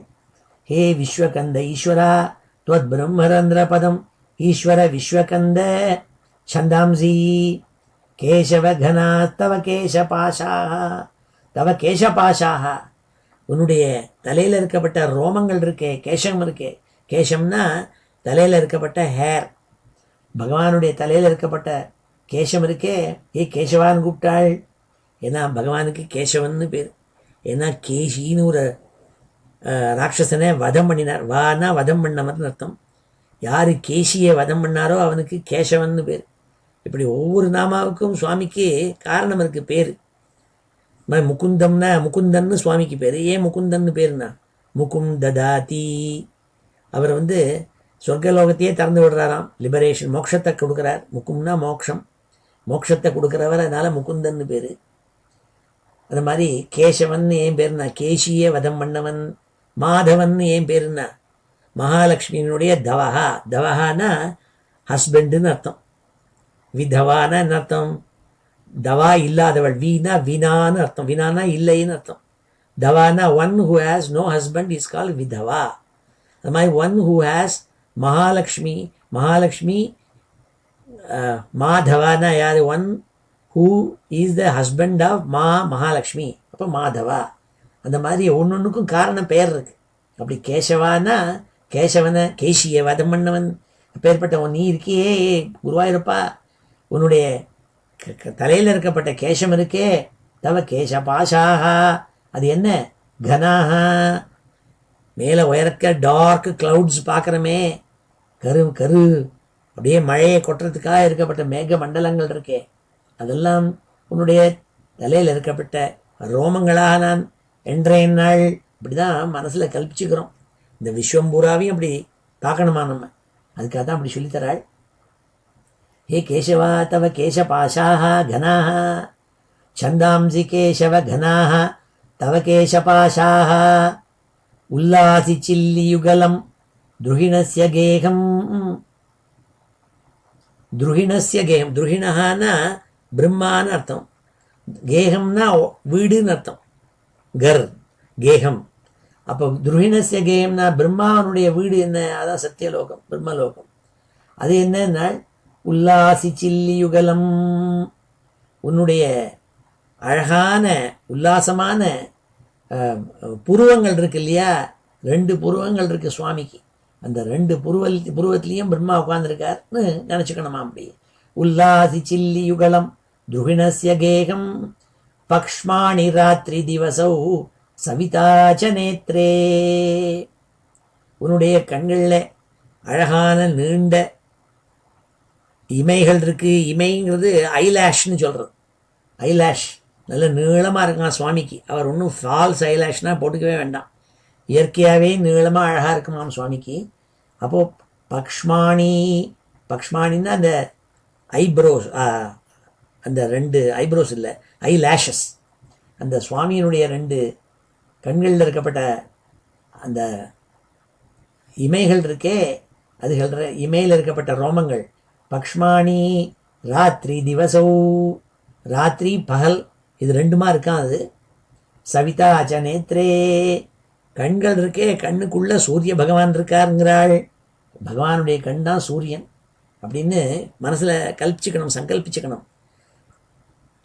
ஹே விஸ்வகந்த ஈஸ்வரா துவத் பிரம்மரந்திர பதம் ஈஸ்வர விஸ்வகந்த சந்தாம்சி கேசவ கனா தவ கேசபாஷாக. தவ கேசபாஷாக, உன்னுடைய தலையில் இருக்கப்பட்ட ரோமங்கள் இருக்கே, கேசம் இருக்கே. கேசம்னா தலையில் இருக்கப்பட்ட ஹேர். பகவானுடைய தலையில் இருக்கப்பட்ட கேசம் இருக்கே, கேசவான்னு கூப்பிட்டாள். ஏன்னா பகவானுக்கு கேசவன்னு பேர். ஏன்னா கேசின்னு ஒரு ராட்சசனை வதம் பண்ணினார். வானா வதம் பண்ணவர்னு அர்த்தம். யார் கேசியை வதம் பண்ணாரோ அவனுக்கு கேசவன்னு பேர். இப்படி ஒவ்வொரு நாமாவுக்கும் சுவாமிக்கு காரணம் இருக்குது, பேர். முகுந்தம்னா முகுந்தன்னு சுவாமிக்கு பேர். ஏன் முகுந்தன்னு பேருனா முகும் ததாதி. அவர் சொர்க்கலோகத்தையே திறந்து விடுறாராம், லிபரேஷன், மோட்சத்தை கொடுக்குறார். முக்கும்னா மோட்சம், மோட்சத்தை கொடுக்குறவர், அதனால் முகுந்தன்னு பேர். அது மாதிரி கேசவன் ஏன் பேருனா கேசியே வதம் பண்ணவன். மாதவன் ஏன் பேருனா மகாலட்சுமியினுடைய தவஹா. தவஹானா ஹஸ்பண்டுன்னு அர்த்தம். விதவான அர்த்தம். தவா இல்லாதவள். வீணா வினான்னு அர்த்தம். வினானா இல்லைன்னு அர்த்தம். தவானா one who has no husband is call விதவா. அது மாதிரி one who has Mahalakshmi. Mahalakshmi மாதவானா யார்? One who is the husband of Mahalakshmi. அப்போ மாதவா. அந்த மாதிரி ஒன்னொன்றுக்கும் காரணம் பெயர் இருக்கு. அப்படி கேசவானா கேசவனை கேசியை வதம் பண்ணவன் பேர்பட்டவன் நீ இருக்கியே குருவாயிருப்பா. உன்னுடைய தலையில் இருக்கப்பட்ட கேசம் இருக்கே, தவ கேச பாஷாகா. அது என்ன? கனாகா. மேலே உயர்க்க டார்க் கிளவுட்ஸ் பார்க்குறமே, கரு கரு அப்படியே மழையை கொட்டுறதுக்காக இருக்கப்பட்ட மேக மண்டலங்கள் இருக்கே, அதெல்லாம் உன்னுடைய தலையில் இருக்கப்பட்ட ரோமங்களாக நான் என்றேன் நாள். இப்படி தான் மனசில் கல்பிச்சுக்கிறோம். இந்த விஸ்வம்பூராவையும் அப்படி பார்க்கணுமா நம்ம? அதுக்காக தான் அப்படி சொல்லித்தராள். ஹே கேசவா தவ கேசபாஷாக கனாக சந்தாம்சி கேசவ கனாக தவ கேசபாஷாக உல்லாசி சில்லியுகலம் துருகிணஸ்ய கேகம். துருகிணஸ்ய கேகம். துருகிணஹானா பிரம்மான்னு அர்த்தம். கேகம்னா வீடுன்னு அர்த்தம். கர் கேகம். அப்போ துருகிணஸ்ய கேகம்னா பிரம்மாவனுடைய வீடு என்ன? அதான் சத்தியலோகம், பிரம்மலோகம். அது என்னன்னா உல்லாசி சில்லியுகலம். உன்னுடைய அழகான உல்லாசமான புருவங்கள் இருக்கு இல்லையா? 2 புருவங்கள் இருக்கு சுவாமிக்கு. அந்த 2 புருவத்திலையும் பிரம்மா உட்கார்ந்துருக்காருன்னு நினச்சிக்கணுமா? அப்படி உல்லாசி சில்லியுகலம் துருகிணஸ்ய கேகம் பக்ஷ்மாணி ராத்திரி திவசௌ சவிதாச்ச நேத்ரே. உன்னுடைய கண்களில் அழகான நீண்ட இமைகள் இருக்கு. இமைங்கிறது ஐலாஷ்னு சொல்கிறது. ஐலாஷ் நல்ல நீளமாக இருக்கான் சுவாமிக்கு. அவர் ஒன்றும் ஃபால்ஸ் ஐலாஷ்னால் போட்டுக்கவே வேண்டாம், இயற்கையாகவே நீளமாக அழகாக இருக்குமாம் சுவாமிக்கு. அப்போது பக்ஷ்மாணி, பக்ஷ்மானின்னா அந்த ஐப்ரோஸ், அந்த 2 ஐப்ரோஸ் இல்லை, ஐ லேஷஸ். அந்த சுவாமியினுடைய 2 கண்களில் இருக்கப்பட்ட அந்த இமைகள் இருக்கே, அதுகள் இமையில் இருக்கப்பட்ட ரோமங்கள். பக்ஷ்மாணி ராத்திரி திவசௌ, ராத்திரி பகல் இது 2மா இருக்கான். அது சவிதா அச்ச நேத்ரே, கண்கள் இருக்கே, கண்ணுக்குள்ள சூரிய பகவான் இருக்காருங்கிறாள். பகவானுடைய கண் தான் சூரியன் அப்படின்னு மனசில் கல்பிச்சுக்கணும், சங்கல்பிச்சுக்கணும்.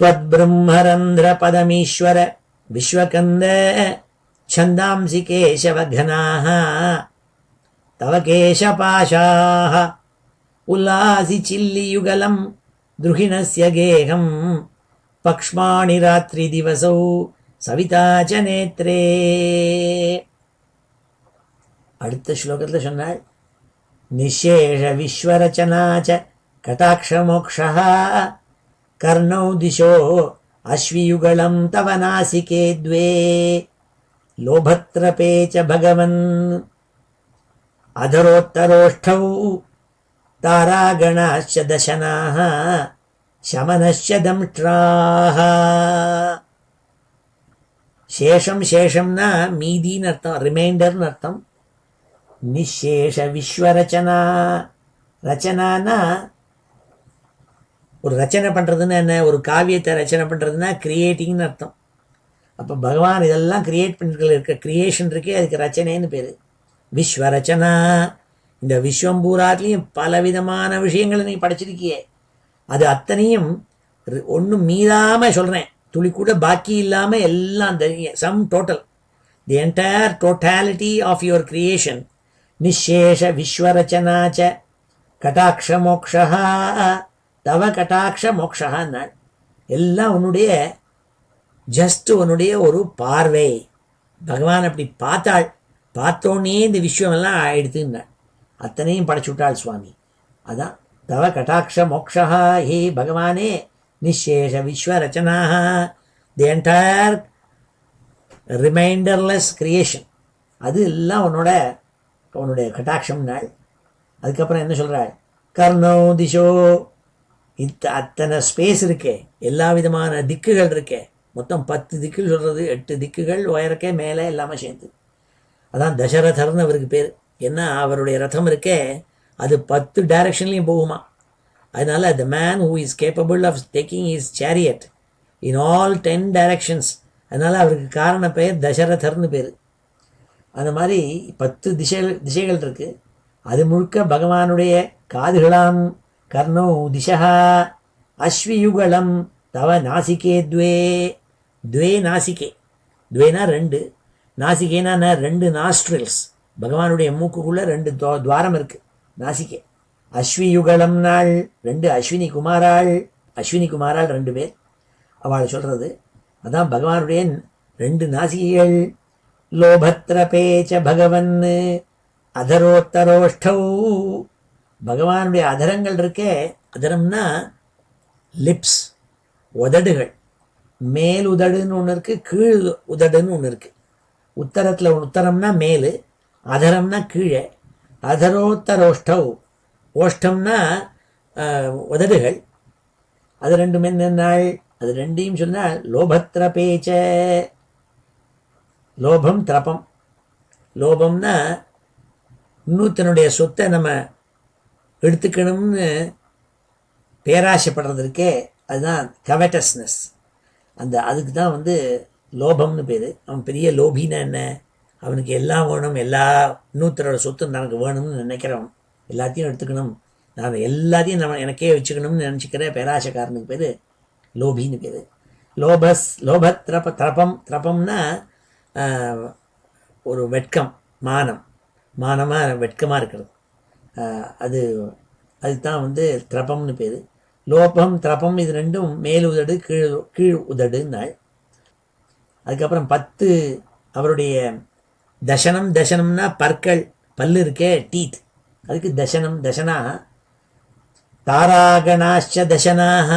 त्वद् ब्रह्मरन्ध्र पदमीश्वर विश्वकन्द छन्दांसि केशव घनाः तव केशपाशाः उल्लासि चिल्लियुगलं द्रुहिणस्य गेहं पक्ष्माणि रात्रि दिवसौ सविता च नेत्रे. அடுத்த ஸ்லோகத்தில் சொன்னாள், நிசேஷ விஸ்வரச்சனா ச கடாட்சமோக்ஷः कर्णौ दिशो अश्वियुगलं तव नासिके द्वे लोभत्रपे च भगवन् अधरोत्तरोष्ठौ தாராகணாச்ச தசனாக சமனஸ்ய தம்ஷ்ட்ராஹ. சேஷம், சேஷம்னா மீதின்னு அர்த்தம், ரிமைண்டர்னு அர்த்தம். நிசேஷ விஸ்வரச்சனா, ரச்சனானா ஒரு ரச்சனை பண்ணுறதுன்னு என்ன, ஒரு காவியத்தை ரச்சனை பண்ணுறதுன்னா கிரியேட்டிங்னு அர்த்தம். அப்போ பகவான் இதெல்லாம் கிரியேட் பண்ணிட்டு இருக்க கிரியேஷன் இருக்கே, அதுக்கு ரச்சனைன்னு பேர். விஸ்வரச்சனா, இந்த விஸ்வம் பூராட்லேயும் பலவிதமான விஷயங்களை நீ படைச்சிருக்கியே, அது அத்தனையும் ஒன்றும் மீதாமல் சொல்கிறேன், துளி கூட பாக்கி இல்லாமல் எல்லாம் sum total, the entire totality of your creation. நிசேஷ விஸ்வரச்சனாச்ச கடாட்ச மோக்ஷா, தவ கடாட்ச மோக்ஷான்னாள். எல்லாம் உன்னுடைய ஜஸ்ட் உன்னுடைய ஒரு பார்வை. பகவான் அப்படி பார்த்தாள், பார்த்தோன்னே இந்த விஷயமெல்லாம் ஆயிடுத்துன்னாள், அத்தனையும் படைச்சு விட்டாள் சுவாமி. அதான் தவ கடாட்ச மோக்ஷா, ஹே பகவானே, நிசேஷ விஸ்வரச்சனாக, தி என்டையர் ரிமைண்டர்லெஸ் கிரியேஷன், அது எல்லாம் உன்னுடைய கட்டாட்சம்னாள். அதுக்கப்புறம் என்ன சொல்கிறாள், கர்ணோ திசோ, அத்தனை ஸ்பேஸ் இருக்கே, எல்லா விதமான திக்குகள் இருக்கே, மொத்தம் 10 திக்குகள் சொல்கிறது, 8 திக்குகள் உயரக்கே மேலே எல்லாமே சேர்ந்து. அதான் தசரதர்னு அவருக்கு பேர். ஏன்னா அவருடைய ரதம் இருக்கே, அது 10 டைரக்ஷன்லேயும் போகுமா. அதனால the man who is capable of taking his chariot in all 10 directions, அதனால் அவருக்கு காரண பெயர் தசரதர்னு பேர். அந்த மாதிரி 10 திசைகள் இருக்குது. அது முழுக்க பகவானுடைய காதுகளாம். கர்ணோ திசா அஸ்வியுகலம் தவ நாசிகே துவே, துவே நாசிகே, துவேனா 2, நாசிகேனா 2 நாஸ்ட்ரில்ஸ், பகவானுடைய மூக்குக்குள்ளே 2 துவாரம் இருக்குது, நாசிகே. அஸ்வியுகலம் நாள் 2 அஸ்வினி குமாராள், அஸ்வினி குமாராள் 2 பேர் அவளை சொல்கிறது. அதான் பகவானுடைய 2 நாசிகைகள். லோபத்ரபேச்ச பகவன் அதரோத்தரோஷ்டௌ, பகவானுடைய அதரங்கள் இருக்கே, அதரம்னா லிப்ஸ், உதடுகள். மேல் உதடுன்னு ஒன்று இருக்குது, கீழ் உதடுன்னு ஒன்று இருக்குது. உத்தரம்னா மேல், அதரம்னா கீழே. அதரோத்தரோஷ்டௌ, ஓஷ்டம்னா உதடுகள். அது 2 நாள், அது 2 சொன்னால் லோபத்ரபேச்ச, லோபம் திரப்பம். லோபம்னா இன்னொருத்தனுடைய சொத்தை நம்ம எடுத்துக்கணும்னு பேராசைப்படுறது இருக்கே, அதுதான் கவெட்டஸ்னஸ். அதுக்கு தான் லோபம்னு பேர். அவன் பெரிய லோபின்னா என்ன, அவனுக்கு எல்லாம் வேணும், எல்லா இன்னொருத்தரோட சொத்து எனக்கு வேணும்னு நினைக்கிறவன், எல்லாத்தையும் எடுத்துக்கணும், நான் எல்லாத்தையும் எனக்கே வச்சுக்கணும்னு நினச்சிக்கிற பேராசைக்காரனுக்கு பேர் லோபின்னு பேர். திரப்பம்னா ஒரு வெட்கம், மானமாக வெட்கமாக இருக்கிறது, அதுதான் திரப்பம்னு பேர். லோபம் திரப்பம் இது 2 மேல் உதடு கீழ் உதடுன்னாள். அதுக்கப்புறம் 10 அவருடைய தசனம்னா பற்கள், பல்லு இருக்கே, டீத், அதுக்கு தசனா. தாராகணாச்ச தசனாக,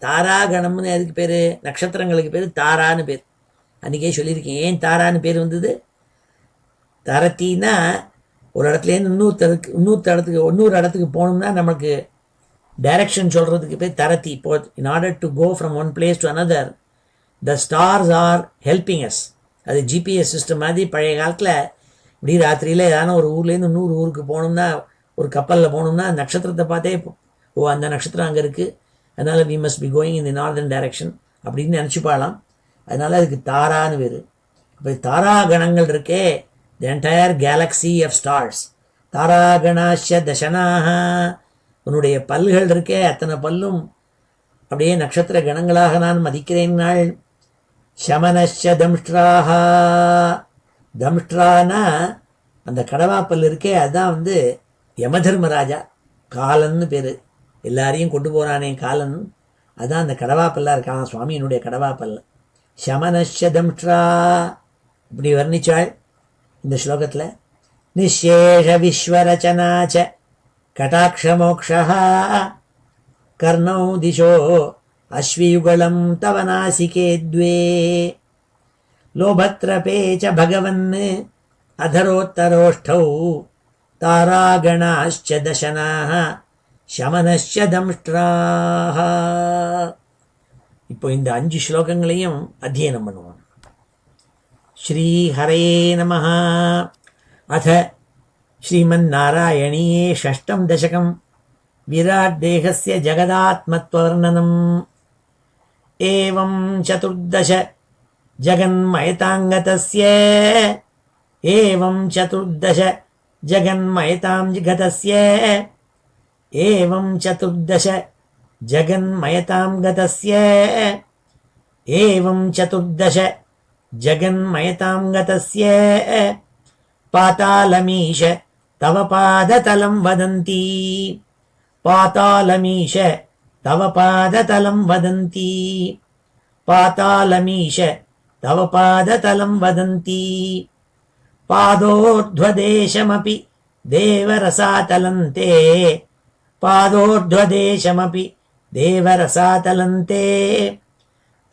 தாராகணம்னு அதுக்கு பேர், நட்சத்திரங்களுக்கு பேர் தாரான்னு பேர். அன்றைக்கே சொல்லியிருக்கேன் ஏன் தாரான்னு பேர் வந்தது. தரத்தின்னா ஒரு இடத்துலேருந்து இன்னொரு இடத்துக்கு போகணும்னா நமக்கு டைரக்ஷன் சொல்கிறதுக்கு பேர் தரத்தி. இப்போ in order to go from one place to another, the stars are helping us. அது ஜிபிஎஸ் சிஸ்டம் மாதிரி. பழைய காலத்தில் இப்படி ராத்திரியில் ஏதான ஒரு ஊர்லேருந்து இன்னொரு ஊருக்கு போகணும்னா, ஒரு கப்பலில் போகணும்னா நட்சத்திரத்தை பார்த்தே, ஓ அந்த நட்சத்திரம் அங்கே இருக்குது, அதனால் we must be going in the northern direction அப்படின்னு நினச்சிப்பாலாம். அதனால் அதுக்கு தாரான்னு பேர். இப்போ தாரா கணங்கள் இருக்கே, the entire galaxy of stars. தாராகணாச்ச தசனாக, உன்னுடைய பல்கள் இருக்கே, அத்தனை பல்லும் அப்படியே நட்சத்திர கணங்களாக நான் மதிக்கிறேன் நாள். சமனச்ச தம்ஷ்ட்ராக, தம்ஷ்ட்ரானா அந்த கடவாப்பல் இருக்கே, அதுதான் யமதர்மராஜா, காலன்னு பேர். எல்லாரையும் கொண்டு போகிறானே காலன், அதுதான் அந்த கடவாப்பல்லாக இருக்கான் சுவாமியினுடைய கடவாப்பல். சமனச்ச தம்ஷ்ட்ரா, இப்படி வர்ணிச்சாள் இந்த ஸ்லோகத்தில். நிசேஷ விஸ்வரச்சனாச்ச கடாட்சமோக்ஷா கர்ணௌ திசோ அஸ்வியுகலம் தவ நாசிகே द्वे லோபத்ரபே ச பகவன் அதரோத்தரோஷ்டௌ தாராகணாश्च தசனாः சமனश्च தம்ஷ்ட்ராः. இப்போ இந்த 5 ஸ்லோகங்களையும் அத்தியனம் பண்ணுவோம். ஸ்ரீ ஹரே நமः. அத ஸ்ரீமன்னாராயணீயே ஷஷ்டம் தசகம் விராட் தேகஸ்ய ஜகதாத்மத்வர்ணனம். ஏவம் சதுர்தச ஜகன்மயதாங்கதஸ்ய ஏவம் சதுர்தச ஜகன்மயதாம் கதஸ்ய ஏவம் சதுர்தச ஜகன்மயதாம் கதஸ்ய ஏவம் சதுர்தச ஜகன்மயதாம் கதஸ்ய பாதாளமீஷ தவ பாததலம் வதந்தி பாதாளமீஷ தவ பாததலம் வதந்தி பாதாளமீஷ தவ பாததலம் வதந்தி பாதோர்த்வதேசமபி தேவரசாதலந்தே பாதோர்த்வதேசமபி தேவரசாதலந்தே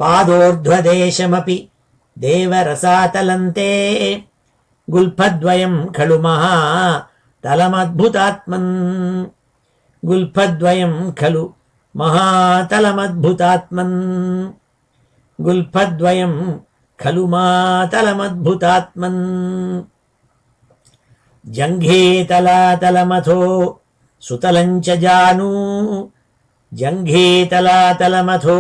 பாதோர்த்வதேசமபி தேவரசாதலந்தே குல்பத்வயம் खलु महातलमद्भुतात्मन् गुल्फद्वयं खलु महातलमद्भुतात्मन् गुल्फद्वयं खलु महातलमद्भुतात्मन् जङ्घे तलातलमथो सुतलञ्च जानू जङ्घे तलातलमथो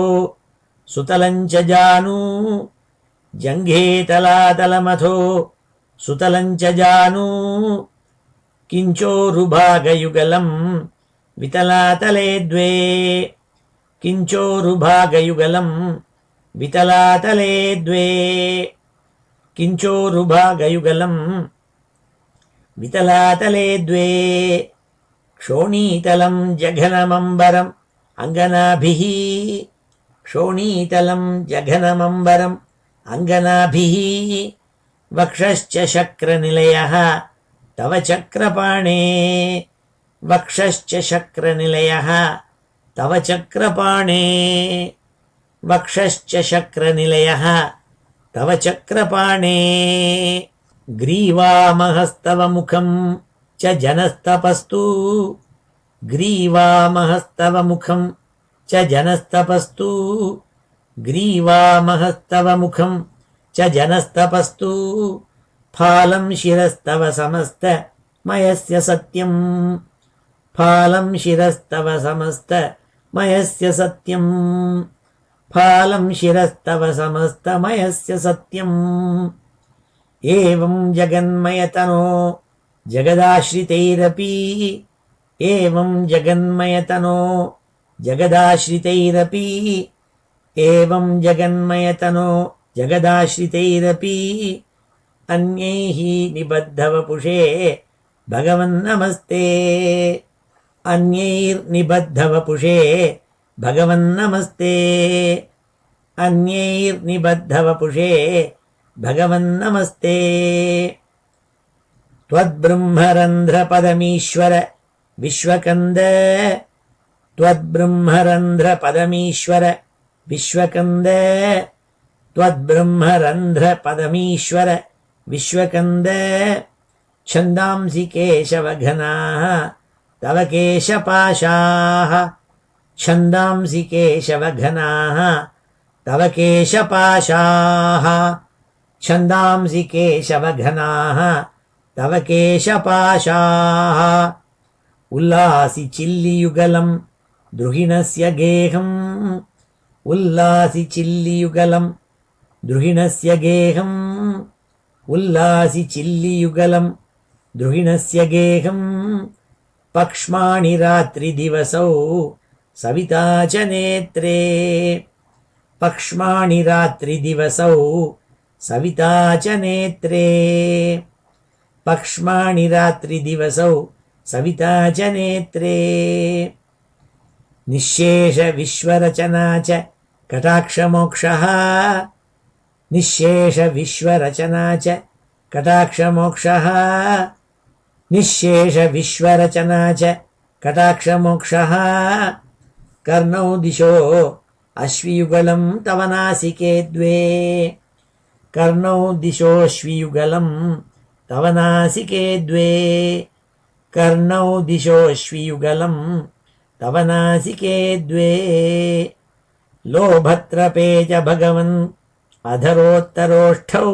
सुतलञ्च जानू जङ्घे तलातलमथो सुतलञ्च जानू किञ्चोरुभागयुगलं वितलातले द्वे किञ्चोरुभागयुगलं वितलातले द्वे किञ्चोरुभागयुगलं वितलातले द्वे क्षोणीतलं जघनमम्बरम् अङ्गनाभिः क्षोणीतलं जघनमम्बरम् अङ्गनाभिः वक्षश्च शक्रनिलयः तव चक्रपाणे वक्षश्च शक्रनिलयः तव चक्रपाणे वक्षश्च शक्रनिलयः तव चक्रपाणे ग्रीवामहस्तव मुखं च जनस्तपस्तु ग्रीवामहस्तव मुखं च जनस्तपस्तु ग्रीवामहस्तव मुखं च जनस्तपस्तु फालं शिरस्तव समस्तमयस्य सत्यं फालं शिरस्तव समस्तमयस्य सत्यं फालं शिरस्तव समस्तमयस्य सत्यम् एवं जगन्मयतनो जगदाश्रितैरपि एवं जगन्मयतनो जगदाश्रितैरपि एवं जगन्मयतनो जगदाश्रितैरपि अन्यैः निबद्धवपुषे भगवन्नमस्ते अन्यैर्निबद्धवपुषे भगवन्नमस्ते अन्यैर्निबद्धवपुषे भगवन्नमस्ते त्वद्ब्रह्मरन्ध्रपदमीश्वर विश्वकन्द त्वद्ब्रह्मरन्ध्रपदमीश्वर विश्वकन्द त्वद्ब्रह्मरन्ध्रपदमीश्वर विश्वकन्द छन्दांसि केशवघनाः तव केशपाशाः छन्दांसि केशवघनाः तव केशपाशाः छन्दांसि केशवघनाः तव केशपाशाः उल्लासि चिल्लियुगलं द्रुहिणस्य गेहम् उल्लासि चिल्लियुगलं द्रुहिणस्य गेहम् उल्लासि चिल्लियुगलं द्रुहिणस्य गेहम् पक्ष्माणि रात्रिदिवसौ सविता च नेत्रे पक्ष्माणि रात्रिदिवसौ सविता च नेत्रे पक्ष्माणि रात्रिदिवसौ सविता च नेत्रे निःशेष विश्वरचना च कटाक्षमोक्षः निःशेष विश्वरचना च कटाक्षमोक्षः निःशेष विश्वरचना च कटाक्षमोक्षः कर्णौ दिशो अश्वियुगलं तव नासिके द्वे कर्णौ दिशोऽश्वियुगलं तव नासिके द्वे कर्णौ दिशोऽश्वियुगलं तव नासिके द्वे लोभत्रपे च भगवन् अधरोत्तरोष्ठौ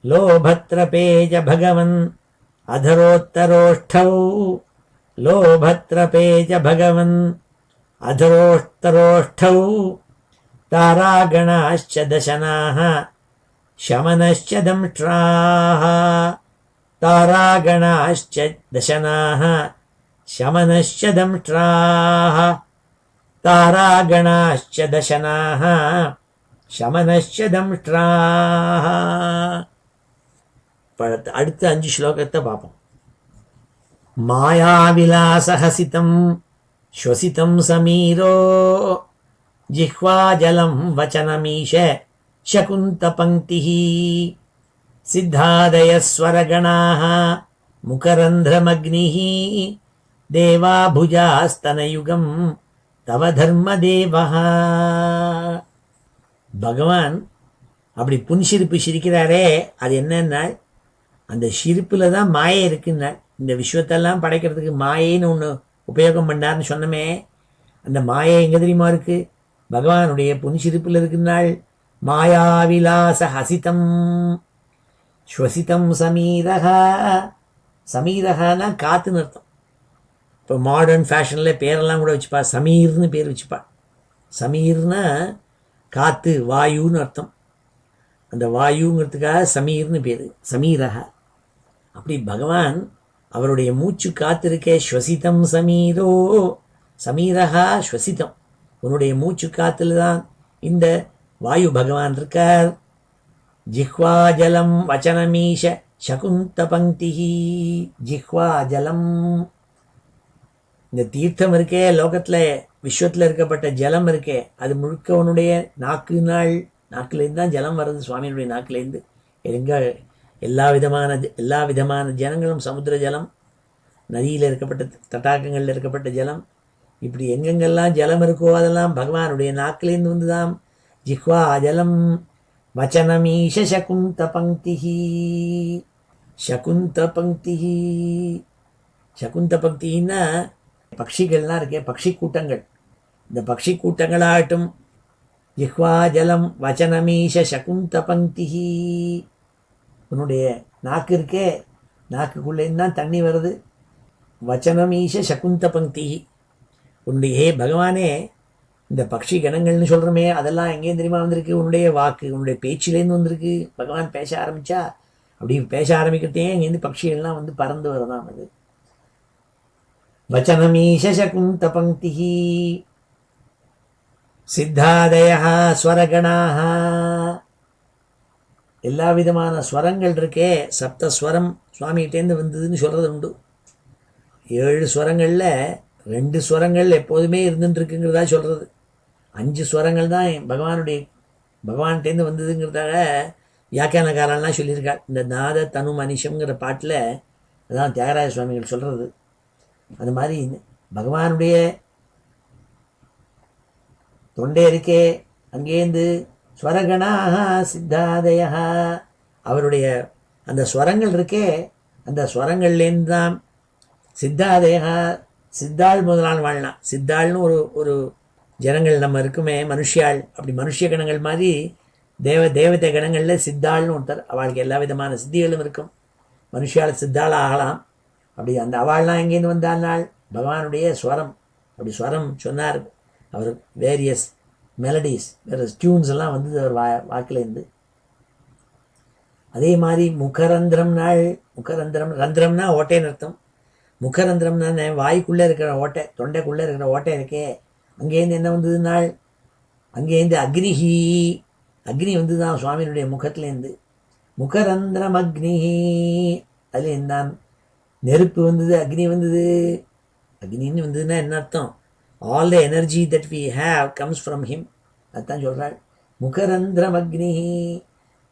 लोभत्रपे च भगवन् अधरोत्तरोष्ठौ लोभत्रपे च भगवन् अधरोत्तरोष्ठौ तारागणाश्च दशनाः शमनश्च दंष्ट्राः तारागणाश्च दशनाः शमनश्च दंष्ट्राः तारागणाश्च दशनाः शमनश्च दंष्ट्राः. அடுத்த 5 ஸ்லோகத்தை பார்ப்போம். மாயாவிலாசஹசிதம் ஸ்வசிதம் சமீரோ ஜிஹ்வாஜலம் வச்சனமீஷ சகுந்தபங்கிः சித்தாதயஸ்வரகணாः முகரந்திரமக்னிः தேவாபுஜாஸ்தனயுகம் தவ தர்மதேவः. பகவான் அப்படி புன்சிரிப்பு சிரிக்கிறாரே, அது என்னன்னா அந்த சிரிப்பில் தான் மாயை இருக்குன்னா. இந்த விஸ்வத்தெல்லாம் படைக்கிறதுக்கு மாயைன்னு ஒன்று உபயோகம் பண்ணார்னு சொன்னமே, அந்த மாயை எங்கே தெரியுமா இருக்குது? பகவானுடைய புன்சிரிப்பில் இருக்குன்னாள். மாயாவிலாச ஹசிதம் ஸ்வசிதம் சமீரகா. சமீரகானா காத்துன்னு அர்த்தம். இப்போ மாடர்ன் ஃபேஷனில் பேரெல்லாம் கூட வச்சுப்பா, சமீர்னு பேர் வச்சுப்பா. சமீர்னா காற்று, வாயுன்னு அர்த்தம். அந்த வாயுங்கிறதுக்காக சமீர்னு பேர், சமீரகா. அப்படி பகவான் அவருடைய மூச்சு காத்திருக்கே, ஸ்வசிதம் சமீரோ சமீரகா ஸ்வசிதம். உன்னுடைய மூச்சு காத்துல தான் இந்த வாயு பகவான் இருக்கார். ஜிஹ்வா ஜலம் வச்சனமீஷ சகுந்த பங்கி. ஜிஹ்வா ஜலம், இந்த தீர்த்தம் இருக்கே, லோகத்தில் விஸ்வத்தில் இருக்கப்பட்ட ஜலம் இருக்கே, அது முழுக்க உன்னுடைய நாக்கு நாள். நாக்குலேருந்து தான் ஜலம் வருது, சுவாமியினுடைய நாக்குலேருந்து. எங்கே எல்லா விதமான ஜலங்களும், சமுத்திர ஜலம், நதியில் இருக்கப்பட்ட தட்டாகங்களில் இருக்கப்பட்ட ஜலம், இப்படி எங்கெங்கெல்லாம் ஜலம் இருக்கோ அதெல்லாம் பகவானுடைய நாக்கிலேருந்து வந்து தான். ஜிஹ்வா ஜலம் வச்சனமீஷ சகுந்த பங்கி. சகுந்த பங்கி, சகுந்த பங்கின்னா பட்சிகள்லாம் இருக்கே, பட்சி கூட்டங்கள். இந்த பட்சி கூட்டங்களாகட்டும், ஜிஹ்வா ஜலம் வச்சனமீஷ சகுந்த பங்கி. உன்னுடைய நாக்கு இருக்கே, நாக்குக்குள்ளேருந்து தான் தண்ணி வருது. வச்சனமீஷ சகுந்த பங்கி. உன்னுடைய பகவானே, இந்த பக்ஷி கணங்கள்னு சொல்கிறோமே, அதெல்லாம் எங்கேயும் தெரியுமா வந்திருக்கு? உன்னுடைய வாக்கு, உன்னுடைய பேச்சிலேருந்து வந்திருக்கு. பகவான் பேச ஆரம்பித்தா அப்படி பேச ஆரம்பிக்கிறதே இங்கேருந்து பட்சிகள்லாம் வந்து பறந்து வரதான் அது. வச்சனமீஷ சகுந்த பங்கி. சித்தாதய ஸ்வரகணாக. எல்லா விதமான ஸ்வரங்கள் இருக்கே, சப்தஸ்வரம் சுவாமிகிட்டேருந்து வந்ததுன்னு சொல்கிறது உண்டு. 7 ஸ்வரங்களில் 2 ஸ்வரங்கள் எப்போதுமே இருந்துட்டுருக்குங்கிறதா சொல்கிறது. 5 ஸ்வரங்கள் தான் பகவான்கிட்டேருந்து வந்ததுங்கிறதாக வியாக்கியானக்காரெல்லாம் சொல்லியிருக்காள். இந்த நாத தனு மனிஷங்கிற பாட்டில் அதான் தியாகராஜ சுவாமிகள் சொல்கிறது. அது மாதிரி பகவானுடைய தொண்டை இருக்கே, அங்கேருந்து ஸ்வரகணாக சித்தாதய. அவருடைய அந்த ஸ்வரங்கள் இருக்கே, அந்த ஸ்வரங்கள்லேருந்து தான் சித்தாதய. சித்தாள் முதலாள் வாழலாம். சித்தாள்னு ஒரு ஜனங்கள் நம்ம இருக்குமே, மனுஷியாள். அப்படி மனுஷ கணங்கள் மாதிரி தேவதை கணங்களில் சித்தாள்னு ஒருத்தர். அவளுக்கு எல்லா விதமான சித்திகளும் இருக்கும். மனுஷியால் சித்தாள் ஆகலாம். அப்படி அந்த அவள்லாம் எங்கேருந்து வந்தாள்? பகவானுடைய ஸ்வரம். அப்படி ஸ்வரம் சொன்னார் அவர். வேரியஸ் மெலடிஸ், வேறு டியூன்ஸ் எல்லாம் வந்தது அவர் வாக்கிலேருந்து. அதே மாதிரி முகரந்திரம் நாள். முகரந்திரம், ரந்திரம்னா ஓட்டைன்னு அர்த்தம். முகரந்திரம்னா வாய்க்குள்ளே இருக்கிற ஓட்டை, தொண்டைக்குள்ளே இருக்கிற ஓட்டை இருக்கே, அங்கேருந்து என்ன வந்தது நாள்? அங்கேருந்து அக்னிஹி. அக்னி வந்து தான் சுவாமியினுடைய முகத்துலேருந்து. முகரந்திரம் அக்னிஹி, அதில் என்ன நெருப்பு வந்தது, அக்னி வந்தது. அக்னின்னு வந்ததுன்னா என்ன அர்த்தம்? All the energy that we have comes from him. அதுதான் சொல்கிறாள். முகரந்திரம் அக்னிஹி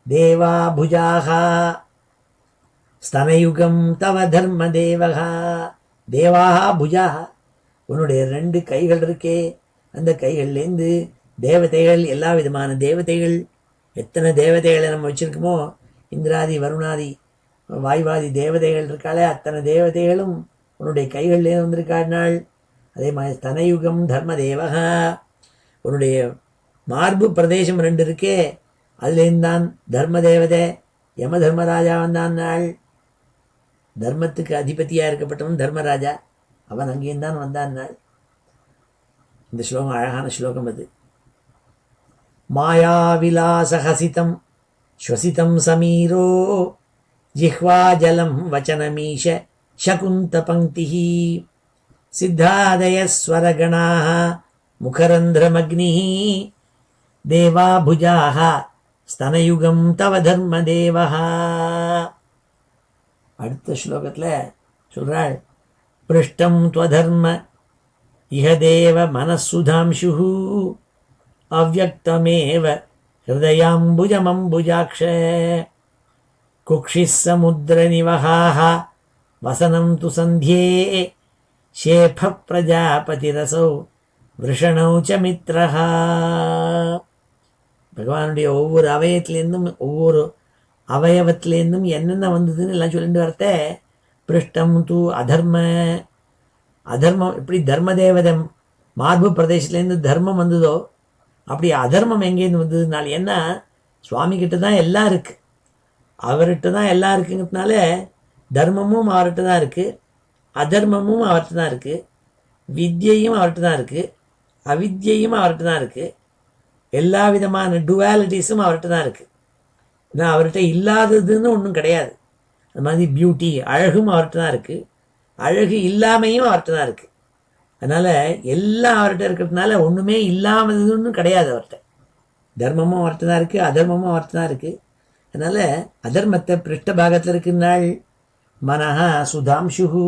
தேவா புஜாகா ஸ்தனயுகம் தவ தர்ம தேவகா. தேவாகா புஜாகா, உன்னுடைய 2 கைகள் இருக்கே, அந்த கைகள்லேருந்து தேவதைகள், எல்லா விதமான தேவதைகள். எத்தனை தேவதைகளை நம்ம வச்சுருக்கோமோ, இந்திராதி வருணாதி வாய்வாதி தேவதைகள் இருக்காளே, அத்தனை தேவதைகளும் உன்னுடைய கைகள்லேருந்து வந்திருக்காள். அதே மாதிரி ஸ்தனயுகம் தர்மதேவகா, உன்னுடைய மார்பு பிரதேசம் 2 இருக்கே, அதுலேருந்து தான் தர்ம தேவதை யம தர்மராஜா வந்தான் நாள். தர்மத்துக்கு அதிபதியாக இருக்கப்பட்டவன் தர்மராஜா, அவன் அங்கேயும் தான் வந்தான் நாள். இந்த ஸ்லோகம் அழகான ஸ்லோகம் அது. மாயாவிலாசஹசிதம் ஸ்வசிதம் சமீரோ ஜிஹ்வாஜலம் வச்சனமீஷ சகுந்த பங்கிः சித்தாதயஸ்வரகணாः முகரந்திரமக்னிः தேவாபுஜாः ஸ்தனயுகம் தவ தர்மதேவः. அடுத்த ஸ்லோகத்தில் சொல்றாள், பிருஷ்டம் த்வதர்ம இஹ தேவ மனசுதாம்சுः அவ்யக்தமேவ ஹிருதயாம்புஜமம்புஜாக்ஷ குக்ஷிஸ் சமுத்திர நிவஹாஹ வசனம் து சந்தியே ஷேஃப பிரஜாபதிரசௌ விருஷணௌ ச மித்ரஹா. பகவானுடைய ஒவ்வொரு அவயவத்திலேருந்தும் என்னென்ன வந்ததுன்னு எல்லாம் சொல்லிட்டு வரத்த, பிருஷ்டம் தூ அதர்மம் எப்படி தர்ம தேவதம் மார்பு பிரதேசத்துலேருந்து தர்மம் வந்ததோ அப்படி அதர்மம் எங்கேருந்து வந்ததுனால, ஏன்னா சுவாமி கிட்ட தான் எல்லாம் இருக்குது, அவர்கிட்ட தான் எல்லாம் இருக்குங்கிறதுனால தர்மமும் அவர்கிட்ட தான் இருக்குது, அதர்மமும் அவர்கிட்ட தான் இருக்குது, வித்யையும் அவர்கிட்ட தான் இருக்குது, அவித்யையும் அவர்கிட்ட தான் இருக்குது, எல்லா விதமான டுவாலிட்டிஸும் அவர்கிட்ட தான் இருக்குது. ஏன்னா அவர்கிட்ட இல்லாததுன்னு ஒன்றும் கிடையாது. அது மாதிரி பியூட்டி அழகும் அவர்கிட்ட தான் இருக்குது, அழகு இல்லாமையும் அவர்கிட்ட தான் இருக்குது. அதனால் எல்லாம் அவர்கிட்ட இருக்கிறதுனால ஒன்றுமே இல்லாமதுன்னு கிடையாது அவர்கிட்ட. தர்மமும் அவர்கிட்ட தான் இருக்குது, அதர்மமும் அவர்கிட்ட தான் இருக்குது. அதனால் அதர்மத்தை பிருஷ்ட பாகத்தில் இருக்குன்னாள். மனஹா சுதாம்சுஹு,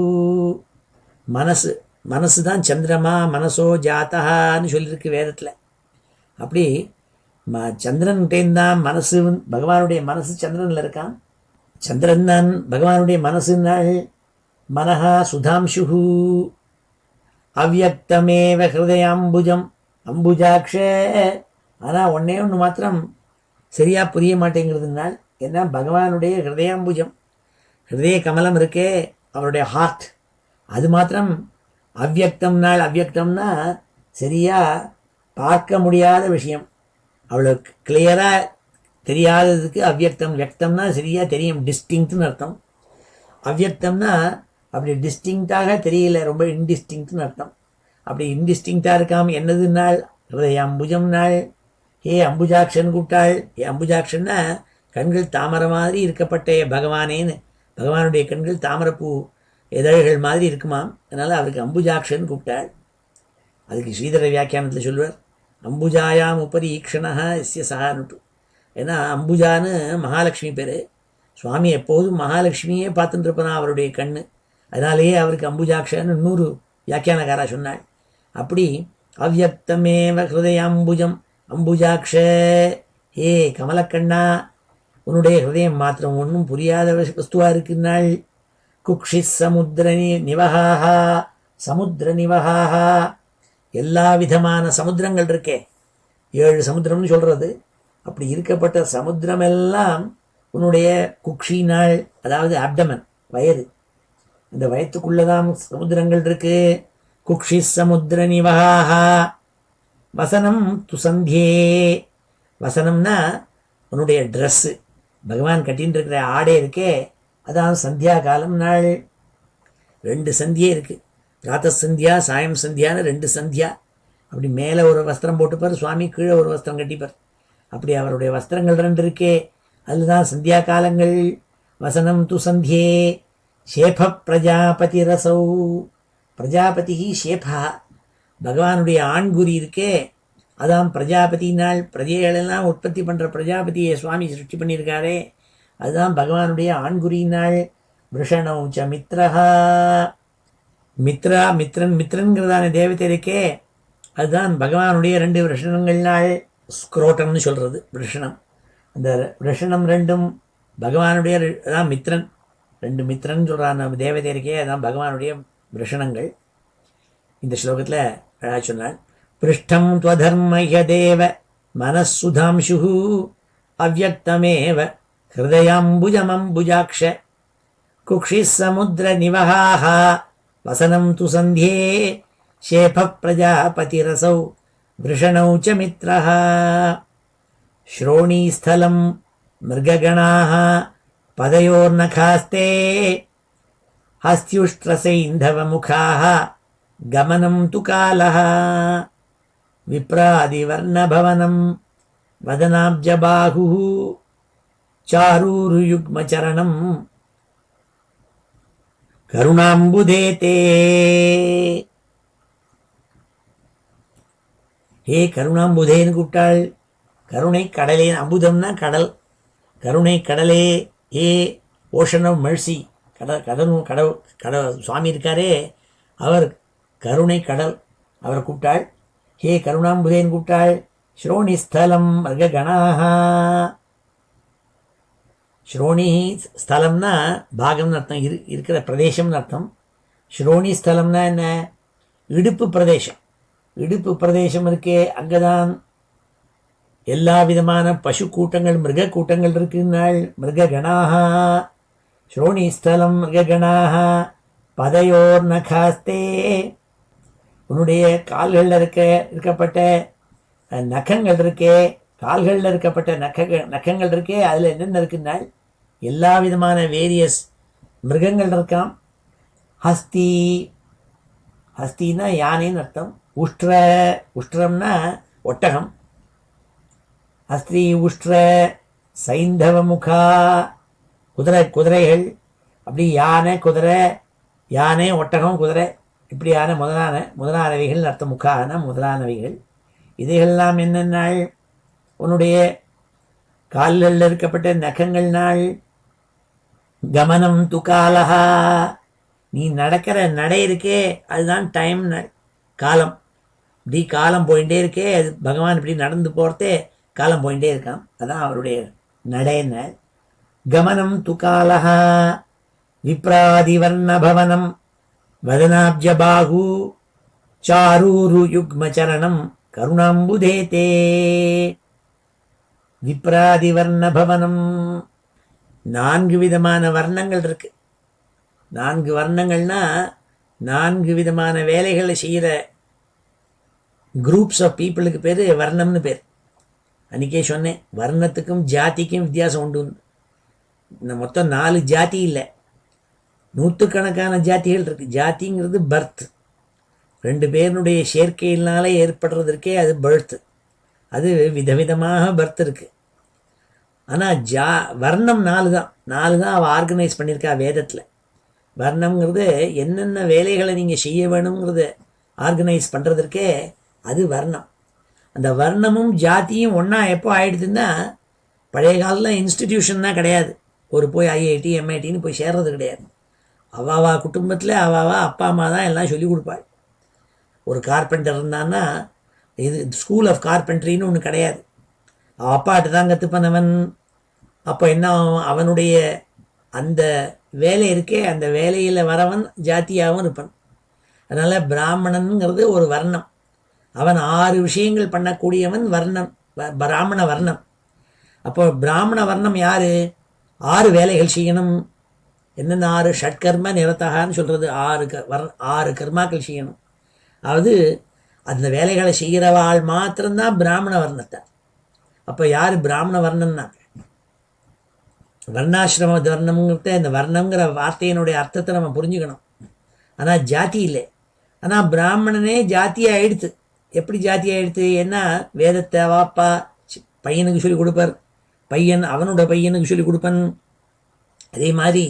மனசு தான் சந்திரமா மனசோ ஜாத்தகான்னு சொல்லியிருக்கு வேதத்தில். அப்படி சந்திரன்கிட்டேந்தான் மனசு, பகவானுடைய மனசு சந்திரனில் இருக்கான், சந்திரன் தான் பகவானுடைய மனசுன்னாள். மனஹா சுதாம்சுஹு அவ்யக்தமேவ ஹிருதயாம்புஜம் அம்புஜாக்ஷ. ஆனால் ஒன்றே ஒன்று மாத்திரம் சரியாக புரிய மாட்டேங்கிறதுனால், ஏன்னா பகவானுடைய ஹிருதயாம்புஜம், ஹிருதய கமலம் இருக்கே அவருடைய ஹார்ட், அது மாத்திரம் அவ்யக்தம்னால், அவ்யக்தம்னா சரியாக பார்க்க முடியாத விஷயம், அவ்வளோ கிளியராக தெரியாததுக்கு அவ்யக்தம். வியக்தம்னா சரியாக தெரியும், டிஸ்டிங்க்ட்னு அர்த்தம். அவ்யக்தம்னா அப்படி டிஸ்டிங்க்டாக தெரியல, ரொம்ப இன்டிஸ்டிங்க்ட்னு அர்த்தம். அப்படி இன்டிஸ்டிங்க்டாக இருக்காமல் என்னதுன்னாள், ஹிருதய அம்புஜம் நாள். ஏ அம்புஜாக்ஷன் கூப்பிட்டாள். ஏ அம்புஜாக்ஷன்னா கண்கள் தாமரை மாதிரி இருக்கப்பட்ட பகவானேன்னு, பகவானுடைய கண்கள் தாமரைப்பூ இதழ்கள் மாதிரி இருக்குமாம், அதனால் அவருக்கு அம்புஜாக்ஷன் கூப்பிட்டாள். அதுக்கு ஸ்ரீதர வியாக்கியானத்தில் சொல்லுவார், அம்புஜாயாம் உபரி ஈக்ஷணா எஸ்ய சகானுட்டு. ஏன்னா அம்புஜான்னு மகாலட்சுமி பேர், சுவாமி எப்போதும் மகாலட்சுமியே பார்த்துட்டு இருப்பான் அவருடைய கண்ணு, அதனாலேயே அவருக்கு அம்புஜாக்ஷன்னு 100 வியாக்கியானக்காரா சொன்னாள். அப்படி அவ்யக்தமேவ ஹிருதயாம்புஜம் அம்புஜாக்ஷ, ஏ கமலக்கண்ணா உன்னுடைய ஹிருதயம் மாத்திரம் ஒன்றும் புரியாத வஸ்துவாக இருக்குன்னாள். குக்ஷிஸ் சமுத்திர நிவஹாஹா, சமுத்திர நிவஹாஹா, எல்லா விதமான சமுத்திரங்கள் இருக்கே, 7 சமுத்திரம்னு சொல்கிறது, அப்படி இருக்கப்பட்ட சமுத்திரமெல்லாம் உன்னுடைய குக்ஷினாள், அதாவது அப்டமன் வயிறு, இந்த வயத்துக்குள்ளதான் சமுத்திரங்கள் இருக்கு. குக்ஷி சமுத்திர நிவஹாஹா வசனம் துசந்தியே. வசனம்னா உன்னுடைய ட்ரெஸ்ஸு, பகவான் கட்டின்னு இருக்கிற ஆடை இருக்கே, அதான் சந்தியா காலம் நாள். 2 சந்தியே இருக்குது, பிராத்த சந்தியா சாயம் சந்தியான்னு 2 சந்தியா. அப்படி மேலே ஒரு வஸ்திரம் போட்டுப்பார் சுவாமி, கீழே ஒரு வஸ்திரம் கட்டிப்பார். அப்படி அவருடைய வஸ்திரங்கள் 2 இருக்கே, அதுதான் சந்தியா காலங்கள். வசனம் து சந்தியே ஷேஃப பிரஜாபதி ரசௌ. பிரஜாபதி ஷேஃபா, பகவானுடைய ஆண்குறி இருக்கே, அதான் பிரஜாபதி நாள். பிரஜைகளெல்லாம் உற்பத்தி பண்ணுற பிரஜாபதியை சுவாமி சிருஷ்டி பண்ணியிருக்காரே, அதுதான் பகவானுடைய ஆண்குறி நாள். விருஷணௌ ச மித்ரஹா, மித்ரன்கிறதான தேவதை இருக்கே, அதுதான் பகவானுடைய 2 விருஷணங்கள் நாள். ஸ்க்ரோட்டம்னு சொல்கிறது விருஷணம், அந்த விருஷணம் 2ம் பகவானுடைய, அதான் மித்ரன், 2 மித்ரன் சொல்கிறான் தேவதை இருக்கே, அதான் பகவானுடைய விருஷணங்கள். இந்த ஸ்லோகத்தில் சொன்னாள், பிருஷ்டம் த்வதர்மய தேவ மனசுதாம்சுஹு அவ்யக்தமேவ ஹிருதயாம்புஜமம்புஜாக்ஷ குக்ஷி சமுத்திர நிவஹாஹா வசனம் து சந்தியே ஷேப பிரஜாபதிரசௌ விருஷணௌ ச மித்ரஹ ஸ்ரோணீஸ்தலம் மிருககணாः பதயோர்நகாஸ்தே ஹஸ்த்யுஷ்ட்ரசைந்தவமுகாः கமனம் து காலः விப்ராதிவர்ணபவனம் வதனாப்ஜபாஹுः சாரூருயுக்மச்சரணம் கருணாம்புதேதே. ஹே கருணாம்புதேன்னு கூப்பிட்டாள். கருணை கடலே, அம்புதம்னா கடல். கருணை கடலே, ஏ ஓஷன் ஆஃப் மெர்சி, கடல் சுவாமி இருக்காரே அவர் கருணை கடல், அவரை கூப்பிட்டாள். ஹே கருணாம்புதேன்னு கூப்பிட்டாள். ஸ்ரோணிஸ்தலம் மிருககணாः. ஸ்ரோணி ஸ்தலம்னா பாகம்னு அர்த்தம், இருக்கிற பிரதேசம்னு அர்த்தம். ஸ்ரோணி ஸ்தலம்னா என்ன? இடுப்பு பிரதேசம். இடுப்பு பிரதேசம் இருக்கே, அங்கதான் எல்லா விதமான பசு கூட்டங்கள், மிருக கூட்டங்கள் இருக்குன்னாள். மிருககணாः ஸ்ரோணி ஸ்தலம் மிருககணாः பதையோர் நகாஸ்தே. உன்னுடைய கால்களில் இருக்கப்பட்ட நகங்கள் இருக்கே, கால்களில் இருக்கப்பட்ட நகங்கள் இருக்கே, அதில் என்னென்ன இருக்குன்னாள்? எல்லா விதமான வேரியஸ் மிருகங்கள் இருக்காம். ஹஸ்தி, ஹஸ்தின்னா யானைன்னு அர்த்தம். உஷ்ட்ரம்னா ஒட்டகம். ஹஸ்தி உஷ்ட்ர சைந்தவமுகா குதிரைகள். அப்படி யானை, குதிரை, யானை, ஒட்டகம், குதிரை, இப்படியான முதலானவைகள் அர்த்தம். முகானா முதலானவைகள். இதையெல்லாம் என்னென்னாள்? உன்னுடைய கால்களில் இருக்கப்பட்ட நகங்கள் நாள். கமனம் து காலஹா, நீ நடக்கிற நடை இருக்கே அதுதான் டைம், காலம். இப்படி காலம் போயிட்டே இருக்கே, அது பகவான் இப்படி நடந்து போகிறதே காலம் போயிட்டே இருக்கான், அதான் அவருடைய நடைன்னு. கமனம் து காலஹா விப்ராதிவர்ணபவனம் வதனாப்ஜபாஹு சாரூரு யுக்மச்சரணம் கருணாம்புதேதே. விப்ராதிவர்ணபவனம், 4 விதமான வர்ணங்கள் இருக்கு. 4 வர்ணங்கள்னா 4 விதமான வேலைகளை செய்கிற குரூப்ஸ் ஆஃப் பீப்புளுக்கு பேர் வர்ணம்னு பேர். அன்றைக்கே சொன்னேன், வர்ணத்துக்கும் ஜாதிக்கும் வித்தியாசம் உண்டு. மொத்தம் 4 ஜாதி இல்லை, நூற்றுக்கணக்கான ஜாதிகள் இருக்கு. ஜாதிங்கிறது பர்த், 2 பேருடைய சேர்க்கையினாலே ஏற்படுறதற்கே அது பர்த். அது விதவிதமாக பர்த் இருக்கு. ஆனால் வர்ணம் 4 தான். 4 தான் அவள் ஆர்கனைஸ் பண்ணியிருக்கா வேதத்தில். வர்ணம்ங்கிறது என்னென்ன வேலைகளை நீங்கள் செய்ய வேணுங்கிறத ஆர்கனைஸ் பண்ணுறதற்கே அது வர்ணம். அந்த வர்ணமும் ஜாதியும் ஒன்றா எப்போ ஆயிடுதுன்னா, பழைய காலத்தில் இன்ஸ்டிடியூஷன் தான் கிடையாது. போய் ஐஐடி எம்ஐடின்னு போய் சேர்றது கிடையாது. அவாவா குடும்பத்தில் அவாவா அப்பா அம்மா தான் எல்லாம் சொல்லிக் கொடுப்பாள். ஒரு கார்பெண்டர் இருந்தான்னா இது ஸ்கூல் ஆஃப் கார்பெண்ட்ரின்னு ஒன்று கிடையாது. அவன் அப்பாட்டு தான் கற்றுப்பனவன். அப்போ என்ன, அவனுடைய அந்த வேலை இருக்கே, அந்த வேலையில் வரவன் ஜாத்தியாகவும் இருப்பான். அதனால் பிராமணனுங்கிறது ஒரு வர்ணம். அவன் 6 விஷயங்கள் பண்ணக்கூடியவன் வர்ணம், பிராமண வர்ணம். அப்போ பிராமண வர்ணம் யார்? 6 வேலைகள் செய்யணும். என்னென்ன 6? ஷட்கர்ம நிரத்தகான்னு சொல்கிறது. 6 கர்மாக்கள் செய்யணும். அதாவது அந்த வேலைகளை செய்கிறவாள் மாத்திரம்தான் பிராமண வர்ணத்தை. அப்போ யார் பிராமண வர்ணம்னா? வர்ணாசிரம வர்ணம்ங்கிறத, இந்த வர்ணங்கிற வார்த்தையினுடைய அர்த்தத்தை நம்ம புரிஞ்சுக்கணும். ஆனால் ஜாதி இல்லை. ஆனால் பிராமணனே ஜாத்தியாக ஆயிடுத்து. எப்படி ஜாதி ஆயிடுத்து? ஏன்னா வேதத்தை வாப்பா பையனுக்கு சொல்லிக் கொடுப்பார், பையன் அவனோட பையனுக்கு சொல்லிக் கொடுப்பன். அதே மாதிரி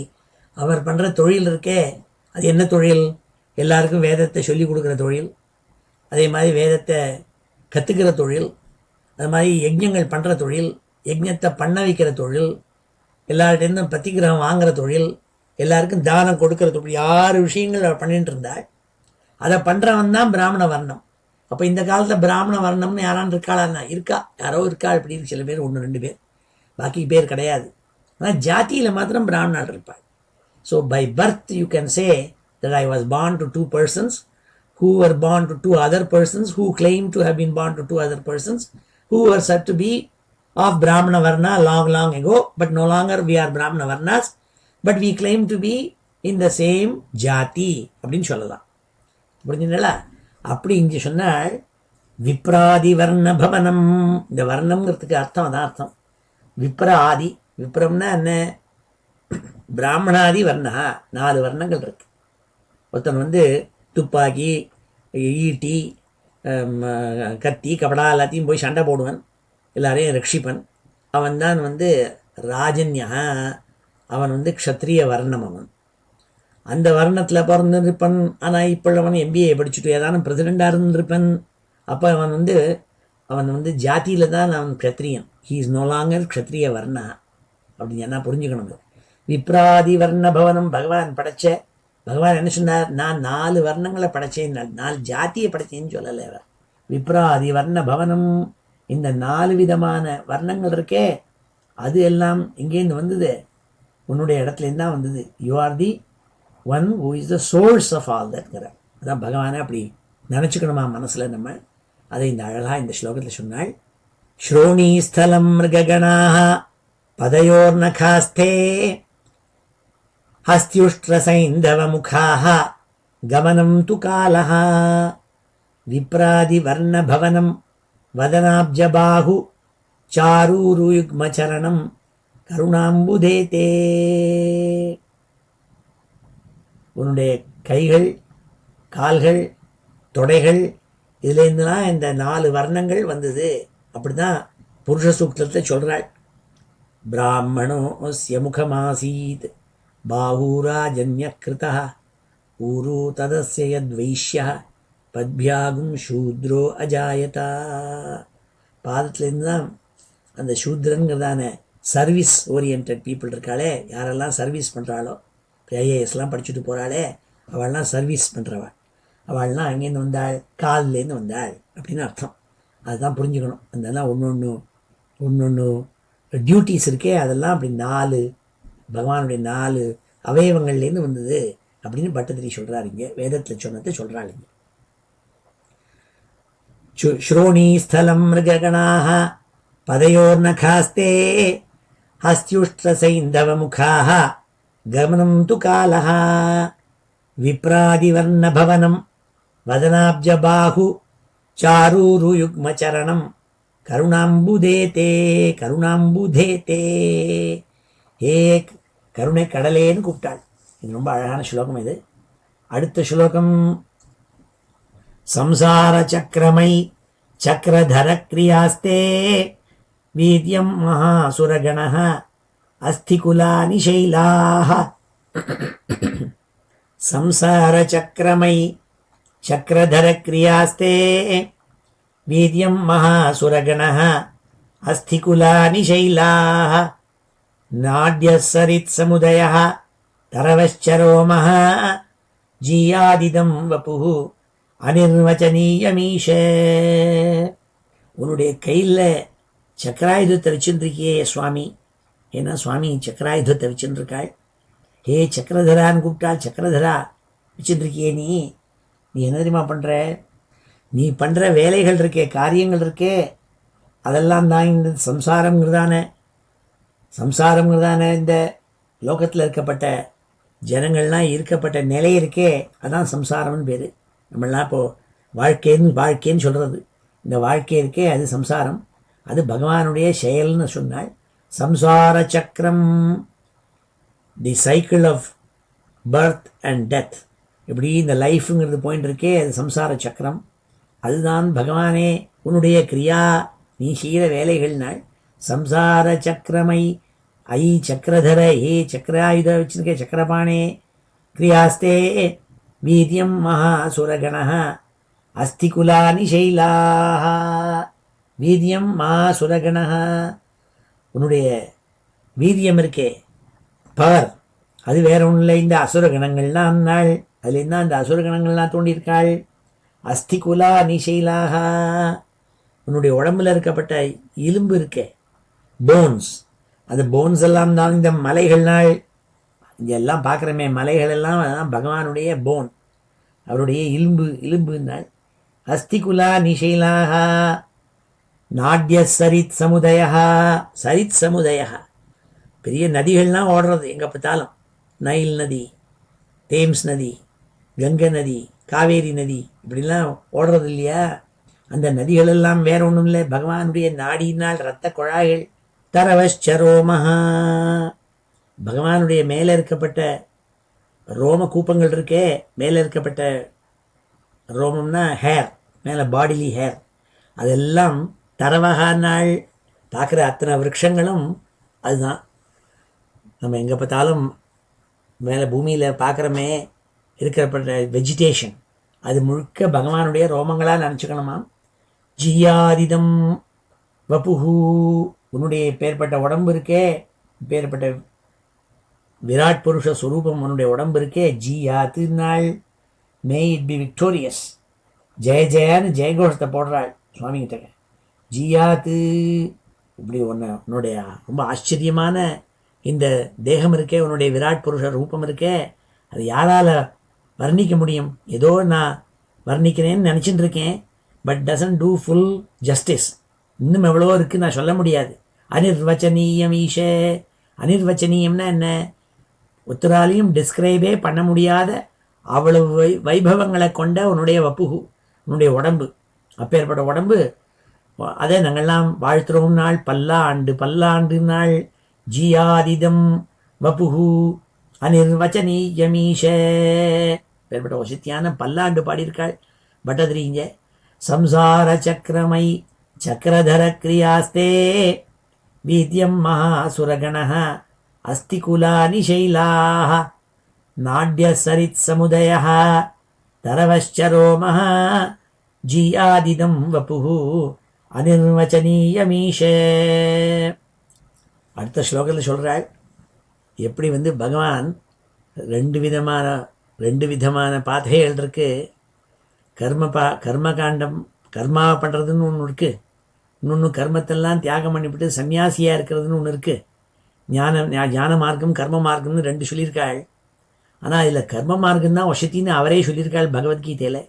அவர் பண்ணுற தொழில் இருக்கே, அது என்ன தொழில்? எல்லாருக்கும் வேதத்தை சொல்லிக் கொடுக்குற தொழில். அதே மாதிரி வேதத்தை கற்றுக்கிற தொழில். அது மாதிரி யஜ்ஞங்கள் பண்ணுற தொழில், யஜ்ஞத்தை பண்ண வைக்கிற தொழில், எல்லார்கிட்டேருந்தும் பிரதிகிரகம் வாங்குகிற தொழில், எல்லாருக்கும் தானம் கொடுக்குற தொழில். 6 விஷயங்கள் அவர் பண்ணிட்டு இருந்தாள். அதை பண்ணுறவன் தான் பிராமண வர்ணம். அப்போ இந்த காலத்தில் பிராமண வர்ணம்னு யாரான்னு இருக்காளான்னா? யாரோ இருக்காள் அப்படின்னு சில பேர், 1-2 பேர், பாக்கி பேர் கிடையாது. ஆனால் ஜாதியில் மாத்திரம் பிராமணால் இருப்பாள். So by birth you can say that I was born to 2 persons who were born to 2 other persons who claim to have been born to 2 other persons who were said to be of Brahmana Varna long ago, but no longer we are Brahmana Varnas, but we claim to be இந்த same ஜாதி அப்படின்னு சொல்லலாம். புரிஞ்சுங்களா? அப்படி இங்கே சொன்னால் விப்ராதி வர்ண பவனம். இந்த வர்ணம்ங்கிறதுக்கு அர்த்தம் அதான் அர்த்தம். விப்ர ஆதி, விப்ரம்னா என்ன? பிராமணாதி வர்ணா, 4 வர்ணங்கள் இருக்கு. ஒருத்தன் துப்பாக்கி, ஈட்டி, கத்தி, கபடா எல்லாத்தையும் போய் சண்டை போடுவன், எல்லாரையும் ரட்சிப்பன். அவன் தான் ராஜன்யா, அவன் க்ஷத்ரிய வர்ணம். அவன் அந்த வர்ணத்தில் பிறந்திருப்பன். ஆனால் இப்போ அவன் MBA படிச்சுட்டு ஏதானும் பிரசிடெண்டாக இருந்திருப்பன். அப்போ அவன் ஜாத்தியில் தான் அவன் க்ஷத்ரியன். He is no longer Kshatriya varna அப்படின்னு என்ன புரிஞ்சுக்கணும். விப்ராதி வர்ண பவனம். பகவான் என்ன சொன்னார்? நான் 4 வர்ணங்களை படைச்சேன், 4 ஜாத்தியை படைச்சேன்னு சொல்லலை. விப்ராதி வர்ண பவனம். இந்த 4 விதமான வர்ணங்கள் இருக்கே, அது எல்லாம் எங்கேருந்து வந்தது? உன்னுடைய இடத்துலேருந்து தான் வந்தது. You are the one who is the source of all தட்ங்கிற. அதான் பகவானை அப்படி நினச்சிக்கணுமா மனசில் நம்ம. அதை இந்த அழகாக இந்த ஸ்லோகத்தில் சொன்னாள். ஸ்ரோணி ஸ்தலம் மிருககணாஹ பதயோர் நகாஸ்தே ஹஸ்தியுஷ்ட்ரசைந்தவ முகாஹ கமனம் து காலஹ விப்ராதி வர்ண பவனம் வதனாப்ஜபாஹு சாரூருயுக்மச்சரணம் கருணாம்புதேதே. உன்னுடைய கைகள், கால்கள், தொடைகள், இதுலேருந்துலாம் இந்த 4 வர்ணங்கள் வந்தது. அப்படிதான் புருஷ சூக்தத்தை சொல்கிறாள். பிராமணோஸ்ய முகமாசீத் பாஹூராஜன்யக்ருதா ஊரு ததஸ்ய யத்வைஷ்ய பத்பியாகும் சூத்ரோ அஜாயதா. பாதத்துலேருந்து தான் அந்த சூத்ரங்கிறதான சர்வீஸ் ஓரியன்ட் பீப்புள் இருக்காளே, யாரெல்லாம் சர்வீஸ் பண்ணுறாளோ, IASலாம் படிச்சுட்டு போகிறாளே, அவள்லாம் சர்வீஸ் பண்ணுறவள். அவள்லாம் அங்கேருந்து வந்தாள், கால்லேருந்து வந்தாள் அப்படின்னு அர்த்தம். அதுதான் புரிஞ்சுக்கணும். அதெல்லாம் ஒன்று டியூட்டிஸ் இருக்கே, அதெல்லாம் அப்படி 4 பகவானுடைய 4 அவயவங்கள்லேருந்து வந்தது அப்படின்னு பட்டத்திரி சொல்கிறாரு. இங்கே வேதத்தில் சொன்னதை சொல்கிறாள். இங்கே ஸ்ரோணி ஸ்தலம் மிருககணாஹ பதயோர் நகாஸ்தே ஹஸ்தியுஷ்ட்ரசைந்தவ முகாஹ கமனம் து காலஹ விப்ராதிவர்ண பவனம் வதனாப்ஜபாஹு சாரூருயுக்மச்சரணம் கருணாம்புதேதே. கருணாம்புதேதே, ஏ கருணை கடலேன்னு கூப்பிட்டாள். இது ரொம்ப அழகான ஸ்லோகம். இது அடுத்த ஸ்லோகம். சம்சார சக்கரமை சக்கரதர கிரியாஸ்தே வீத்யம் மகாசுரகணஹ அஸ்திகுலானி சைலாஹ. சம்சார சக்கரமை சக்கரதர கிரியாஸ்தே வீத்யம் மகாசுரகணஹ அஸ்திகுலானி சைலாஹ நாட்யசரித் சமுதயஹ தரவச்சரோமஹ ஜீயாதிதம் வபுஹு அனிர்வச்சனீயமீஷ. உன்னுடைய கையில் சக்கராயுதத்தை வச்சுருக்கியே சுவாமி. ஏன்னா சுவாமி சக்கராயுதத்தை வச்சுருக்காள். ஹே சக்கரதரான்னு கூப்பிட்டாள். சக்கரதரா வச்சுருக்கியே நீ என்ன தெரியுமா பண்ணுற? நீ பண்ணுற வேலைகள் இருக்கே, காரியங்கள் இருக்கே, அதெல்லாம் தான் இந்த சம்சாரங்கிறதான இந்த லோகத்தில் இருக்கப்பட்ட ஜனங்கள்லாம் இருக்கப்பட்ட நிலை இருக்கே, அதான் சம்சாரம்னு பேர். நம்மளாம் இப்போது வாழ்க்கைன்னு சொல்கிறது. இந்த வாழ்க்கை இருக்கே, அது சம்சாரம். அது பகவானுடைய செயல்னு சொன்னாள். சம்சார சக்கரம், the cycle of birth and death. இப்படி இந்த லைஃபுங்கிறது போயின்னு இருக்கே, அது சம்சார சக்கரம். அதுதான் பகவானே உன்னுடைய கிரியா, நீ செய்கிற வேலைகள்னாள். சம்சார சக்கரமை ஐ சக்கரதர, ஏ சக்கராயுத வச்சிருக்கே சக்கரபாணே, கிரியாஸ்தே வீத்யம் மகாசுரகணஹ அஸ்திகுலானி சைலாஹ. வீரியம் மகாசுரகணஹ, உன்னுடைய வீரியம் இருக்கே, பவர், அது வேற ஒன்றும் இல்லை. இந்த அசுரகணங்கள்லாம் நாள் அதுலேருந்து தான் அந்த அசுரகணங்கள்லாம் தோண்டியிருக்காள். அஸ்திகுலா நிஷைலாக, உன்னுடைய உடம்புல இருக்கப்பட்ட எலும்பு இருக்கே, போன்ஸ், அந்த போன்ஸ் எல்லாம் தான் இந்த மலைகள் நாள் இங்கெல்லாம் பார்க்குறமே மலைகள் எல்லாம் அதான் பகவானுடைய போன், அவருடைய எலும்பு நாள். அஸ்திகுலா நிஷைலாக நாட்ய சரித் சமுதய, பெரிய நதிகள்லாம் ஓடுறது எங்கே பார்த்தாலும். நைல் நதி, தேம்ஸ் நதி, கங்கை நதி, காவேரி நதி இப்படிலாம் ஓடுறது இல்லையா? அந்த நதிகளெல்லாம் வேற ஒன்றும் இல்லை, பகவானுடைய நாடியினால் இரத்த குழாய்கள். தரவச்சரோமஹா, பகவானுடைய மேலே இருக்கப்பட்ட ரோம கூப்பங்கள் இருக்கே, மேலே இருக்கப்பட்ட ரோமம்னா ஹேர், மேலே பாடிலி ஹேர், அதெல்லாம் தரவகா நாள் பார்க்குற அத்தனை விரக்ஷங்களும் அதுதான். நம்ம எங்கே பார்த்தாலும் மேலே பூமியில் பார்க்குறமே இருக்கிறப்பட்ட வெஜிடேஷன் அது முழுக்க பகவானுடைய ரோமங்களாக நினச்சிக்கணுமா. ஜியாதிதம் வபுஹு, உன்னுடைய பேர்பட்ட உடம்பு இருக்கே, பேர்பட்ட விராட் புருஷ ஸ்வரூபம் உன்னுடைய உடம்பு இருக்கே, ஜியாத்து நாள் மே இட் பி விக்டோரியஸ். ஜெய ஜெயான்னு ஜெயகோஷத்தை போடுறாள் சுவாமிகிட்ட. ஜியாத்து இப்படி உன்னுடைய ரொம்ப ஆச்சரியமான இந்த தேகம் இருக்கே, உன்னுடைய விராட் புருஷ ரூபம் இருக்கே, அது யாரால் வர்ணிக்க முடியும்? ஏதோ நான் வர்ணிக்கிறேன்னு நினச்சிட்டு இருக்கேன், but doesn't two full justice. இன்னும் எவ்வளோ இருக்குது நான் சொல்ல முடியாது. அனிர்வச்சனீயம் ஈஷே, அனிர்வச்சனீயம்னா என்ன? ஒருத்தராலையும் டிஸ்கிரைபே பண்ண முடியாத அவ்வளவு வைபவங்களை கொண்ட உன்னுடைய வப்புகு, உன்னுடைய உடம்பு. அப்பேற்பட்ட உடம்பு அதை நாங்கள்லாம் வாழ்த்துறோம் நாள், பல்லாண்டு பல்லாண்டு நாள். ஜியாதிதம் வபுகு அனிர்வச்சனீயமீஷ, பேர்பட்ட வசத்தியான பல்லாண்டு பாடியிருக்காள் பட்டதிரிங்க. சம்சார சக்கரமை சக்கரதர கிரியாஸ்தே வீத்தியம் மகாசுரகணः அஸ்தி குலானி சைலாः நாட்ய சரித் சமுதயः தரவச்சரோமः ஜியாதிதம் வபுகு அனிர்வச்சனீயமீஷ. அடுத்த ஸ்லோகத்தில் சொல்கிறாள் எப்படி பகவான் ரெண்டு விதமான பாதைகள் இருக்கு. கர்மகாண்டம், கர்மாவை பண்ணுறதுன்னு ஒன்று இருக்குது, இன்னொன்று கர்மத்தெல்லாம் தியாகம் பண்ணிவிட்டு சன்னியாசியாக இருக்கிறதுன்னு ஒன்று இருக்குது. ஞான மார்க்கம் கர்ம மார்க்கம்னு ரெண்டு சொல்லியிருக்காள். ஆனால் அதில் கர்ம மார்க்கம் தான் வசத்தின்னு அவரே சொல்லியிருக்காள் பகவத்கீதையில்.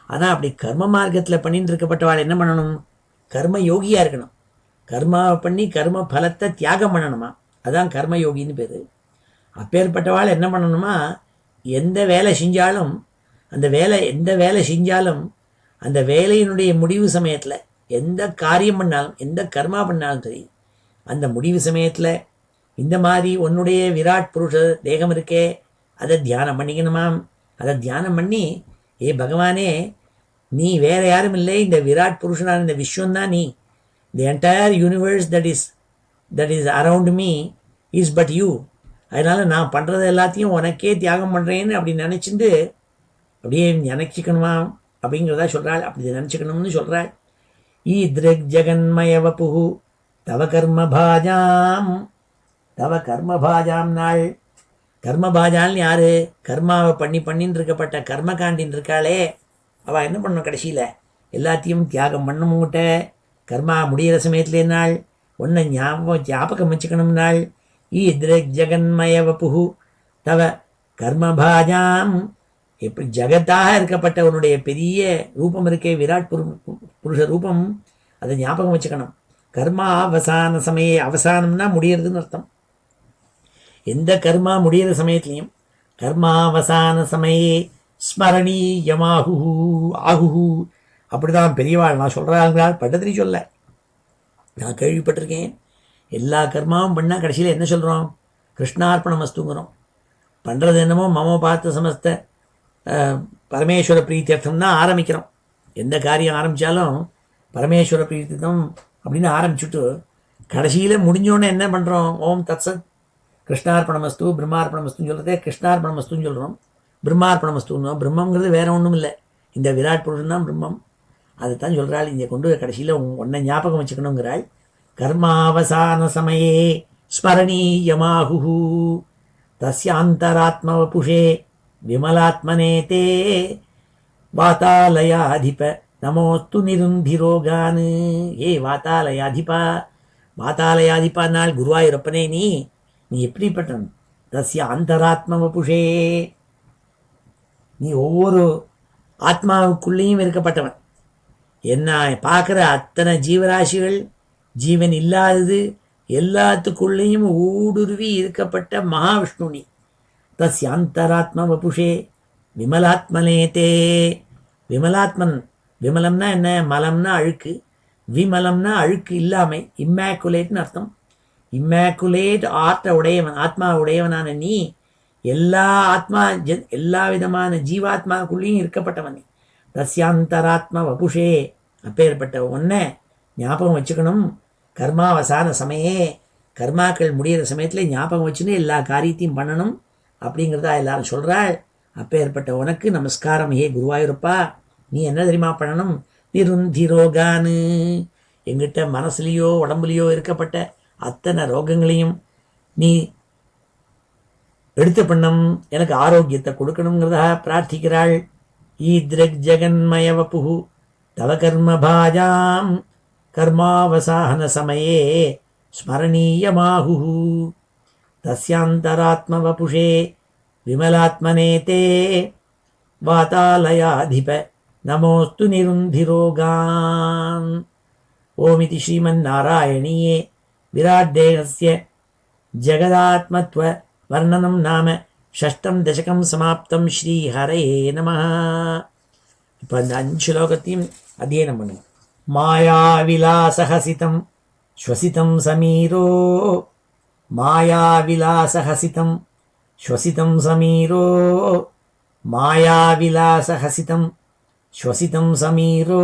ஆனால் அப்படி கர்ம மார்க்கத்தில் பண்ணிட்டு இருக்கப்பட்டவாள் என்ன பண்ணணும்? கர்ம யோகியாக இருக்கணும். கர்மாவை பண்ணி கர்ம பலத்தை தியாகம் பண்ணணுமா, அதான் கர்மயோகின்னு பேர். அப்பேற்பட்டவாள் என்ன பண்ணணுமா? எந்த வேலை செஞ்சாலும் அந்த வேலையினுடைய முடிவு சமயத்தில் எந்த காரியம் பண்ணாலும், எந்த கர்மா பண்ணாலும் சரி, அந்த முடிவு சமயத்தில் இந்த மாதிரி உன்னுடைய விராட் புருஷ தேகம் இருக்கே, அதை தியானம் பண்ணிக்கணுமாம். அதை தியானம் பண்ணி, ஏ பகவானே, நீ வேற யாரும் இல்லை, இந்த விராட் புருஷனான இந்த விஸ்வந்தான் நீ. The entire universe that is around me is but you. அதனால் நான் பண்ணுறது எல்லாத்தையும் உனக்கே தியாகம் பண்ணுறேன்னு அப்படி நினச்சிட்டு அப்படியே நினச்சிக்கணுமா அப்படிங்கிறதா சொல்கிறாள். அப்படி நினச்சிக்கணும்னு சொல்கிறாள். ஈத்ருக் ஜெகன்மய வபுஹு தவ கர்மபாஜாம் நாள். கர்மபாஜால்னு யார்? கர்மாவை பண்ணின்னு இருக்கப்பட்ட கர்மகாண்டின் இருக்காளே, அவள் என்ன பண்ணணும்? கடைசியில் எல்லாத்தையும் தியாகம் பண்ணமுங்கிட்ட கர்மா முடிகிற சமயத்துல நாள் ஒன்றை ஞாபகம் வச்சுக்கணும் நாள். ஈத்ருக் ஜெகன்மய வபுஹு தவ கர்மபாஜாம். எப்படி ஜகத்தாக இருக்கப்பட்ட உன்னுடைய பெரிய ரூபம் இருக்கே, விராட் புருஷ ரூபம், அதை ஞாபகம் வச்சுக்கணும். கர்மா அவசான சமய, அவசானம்னா முடியறதுன்னு அர்த்தம். எந்த கர்மா முடிகிற சமயத்துலையும் கர்மாவசான சமயே ஸ்மரணீயமாகு ஆகுஹு. அப்படிதான் பெரியவாள் நான் சொல்கிறாள், பட்டத்திரி சொல்ல நான் கேள்விப்பட்டிருக்கேன். எல்லா கர்மாவும் பண்ணால் கடைசியில் என்ன சொல்கிறோம்? கிருஷ்ணார்ப்பணம் மஸ்துங்கிறோம். பண்ணுறது என்னமோ மம பார்த்த சமஸ்த பரமேஸ்வர பிரீத்தியர்த்தம் தான் ஆரம்பிக்கிறோம். எந்த காரியம் ஆரம்பித்தாலும் பரமேஸ்வர பிரீத்தியம் அப்படின்னு ஆரம்பிச்சுட்டு கடைசியில் முடிஞ்சோடனே என்ன பண்ணுறோம்? ஓம் தத்சத் கிருஷ்ணார்ப்பணமஸ்து பிரம்மார்ப்பணமஸ்துன்னு சொல்கிறதே கிருஷ்ணார்ப்பணமஸ்துன்னு சொல்கிறோம். பிரம்மார்ப்பணமஸ்துன்னு, பிரம்மங்கிறது வேற ஒன்றும் இல்லை, இந்த விராட் புருஷன் தான் பிரம்மம். அதைத்தான் சொல்கிறாள். இங்கே கொண்டு கடைசியில் ஒன்றை ஞாபகம் வச்சுக்கணுங்கிறாள். கர்மாவசான சமயே ஸ்மரணீயமாகு தஸ்யாந்தராத்மவபுஷே விமலாத்மனே தே வாதாலயாதிப நமோஸ்து நிருந்திரோகான். ஏ வாதாலயாதிபா, வாதாலயாதிபானால் குருவாயூரப்பனே நீ எப்படிப்பட்டவன்? தஸ்ய அந்தராத்மவபுஷே, நீ ஒவ்வொரு ஆத்மாவுக்குள்ளேயும் இருக்கப்பட்டவன். என்ன பார்க்குற அத்தனை ஜீவராசிகள், ஜீவன் இல்லாதது எல்லாத்துக்குள்ளேயும் ஊடுருவி இருக்கப்பட்ட மகாவிஷ்ணு நீ. தஸ்யாந்தராத்ம வபுஷே விமலாத்மனேதே. விமலாத்மன், விமலம்னா என்ன? மலம்னா அழுக்கு, விமலம்னா அழுக்கு இல்லாமை, இம்மேக்குலேட்னு அர்த்தம். இம்மேக்குலேட் ஆர்ட்ட உடையவன், ஆத்மா உடையவனான நீ எல்லா ஆத்மா எல்லா விதமான ஜீவாத்மாக்குள்ளேயும் இருக்கப்பட்டவன். தஸ்யாந்தராத்ம வபுஷே, அப்பேற்பட்ட ஒன்றை ஞாபகம் வச்சுக்கணும். கர்மாவசான சமயே, கர்மாக்கள் முடிகிற சமயத்தில் ஞாபகம் வச்சுன்னு எல்லா காரியத்தையும் பண்ணணும் அப்படிங்கிறதா எல்லாரும் சொல்கிறாள். அப்பேற்பட்ட உனக்கு நமஸ்காரம் ஹே குருவாயூரப்பா. நீ என்ன தெரியுமா பண்ணணும்? நிருந்திரோகானு, எங்கிட்ட மனசுலேயோ உடம்புலையோ இருக்கப்பட்ட அத்தனை ரோகங்களையும் நீ எடுத்து பண்ணும், எனக்கு ஆரோக்கியத்தை கொடுக்கணுங்கிறதா பிரார்த்திக்கிறாள். ஈத்ரக் ஜெகன்மய வபுஹு தவ கர்மபாஜாம் கர்மாவசான சமயே ஸ்மரணீயமாஹு. தஸ்யாந்தராத்ம வபுஷே விமலாத்மனேதே வாதாலயாதிப நமோஸ்து நிருந்திரோகான். ஓமிதி ஸ்ரீமன்னாராயணீயே விராட்டேகஸ்ய ஜகதாத்மத்வ வர்ணனம் நாம ஷஷ்டம் தசகம் சமாப்தம். ஸ்ரீ ஹரயே நமः. இப்போ அந்த 5 ஸ்லோகத்தையும் அத்தியனம் பண்ணுவோம். மாயாவிலாசஹசிதம் ஸ்வசிதம் சமீரோ, மாயாவிலாசஹசிதம் ஸ்வசிதம் சமீரோ, மாயாவிலாசஹசிதம் ஸ்வசிதம் சமீரோ,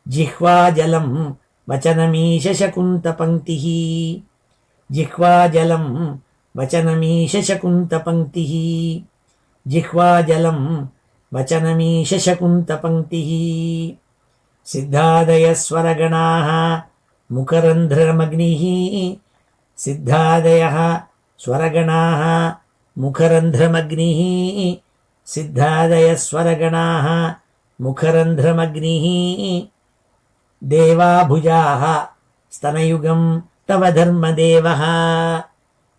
ஜிஹ்வாஜலம் வச்சனமீஷகுந்தபங்கிः, ஜிஹ்வாஜலம் வச்சனமீஷகுந்தபங்கிः, ஜிஹ்வாஜலம் வச்சனமீஷகுந்தபங்கிः. சித்தாதயஸ்வரகணாः முகரந்திரமக்னிः, சித்தாதயः ஸ்வரகணாः முகரந்திரமக்னிः, சித்தாதயஸ்வரகணாः முகரந்திரமக்னிः. தேவாபுஜாः स्तनयुगं तव धर्मदेवः,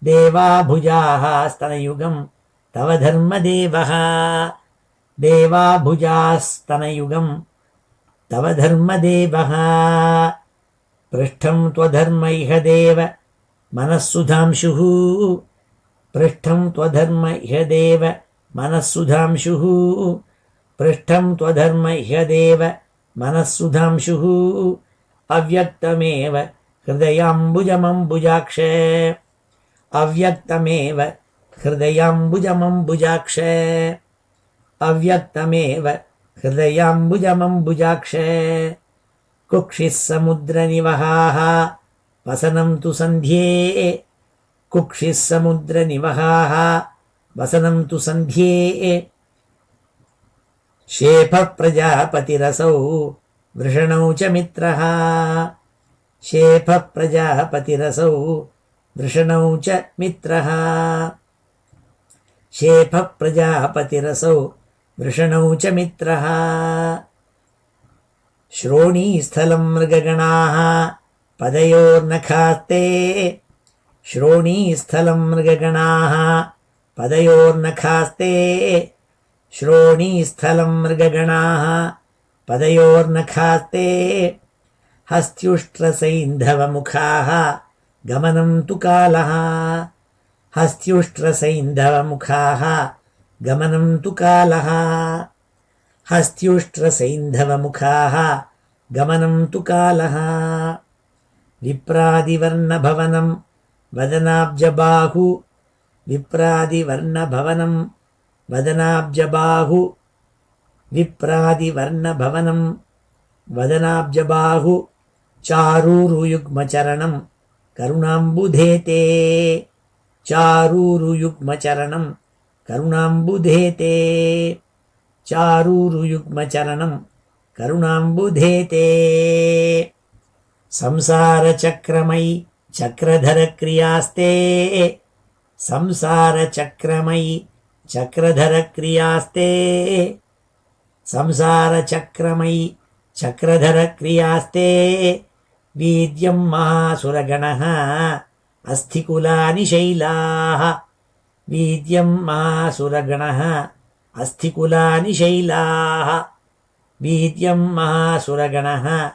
देवाभुजाः स्तनयुगं तव धर्मदेवः, देवाभुजास्तनयुगं तव धर्मदेवः. पृष्ठं त्वधर्म इह देव मनःसुधांशुः, पृष्ठं त्वधर्म इह देव मनःसुधांशुः, पृष्ठं त्वधर्म इह देव मनःसुधांशुः. अव्यक्तमेव हृदयाम्बुजमम्बुजाक्ष, अव्यक्तमेव हृदयाम्बुजमम्बुजाक्ष, अव्यक्तमेव हृदयाम्बुजमम्बुजाक्ष. कुक्षिः समुद्रनिवहाः वसनं तु सन्ध्ये, कुक्षिः समुद्रनिवहाः वसनं तु सन्ध्ये. शेफः प्रजापतिरसौ वृषणौ च मित्रः, शेफः प्रजापतिरसौ वृषणौ च मित्रः, शेफः प्रजापतिरसौ वृषणौ च मित्रः. श्रोणीस्थलं मृगगणाः पदयोर्नखास्ते, श्रोणीस्थलं मृगगणाः पदयोर्नखास्ते, श्रोणीस्थलं मृगगणाः पदयोर्नखास्ते. हस्त्युष्ट्रसैन्धवमुखाः गमनं तु कालः, हस्त्युष्ट्रसैन्धवमुखाः गमनं तु कालः, हस्त्युष्ट्रसैन्धवमुखाः गमनं तु कालः. विप्रादिवर्णभवनं वदनाब्जबाहु, विप्रादिवर्णभवनं वदनाब्जबाहु, विप्रादिवर्णभवनं वदनाब्जबाहु. चारूरुयुग्मचरणं करुणाम्बुधेते, चारूरुयुग्मचरणं करुणाम्बुधेते, चारूरुयुग्मचरणं करुणाम्बुधेते. संसारचक्रमयि चक्रधरक्रियास्ते, संसारचक्रमयि चक्रधरक्रियास्ते, संसारचक्रमयि चक्रधरक्रियास्ते. वीद्यं महासुरगणः अस्थिकुलानि शैलाः, वीद्यं महासुरगणः अस्थिकुलानि शैलाः, वीद्यं महासुरगणः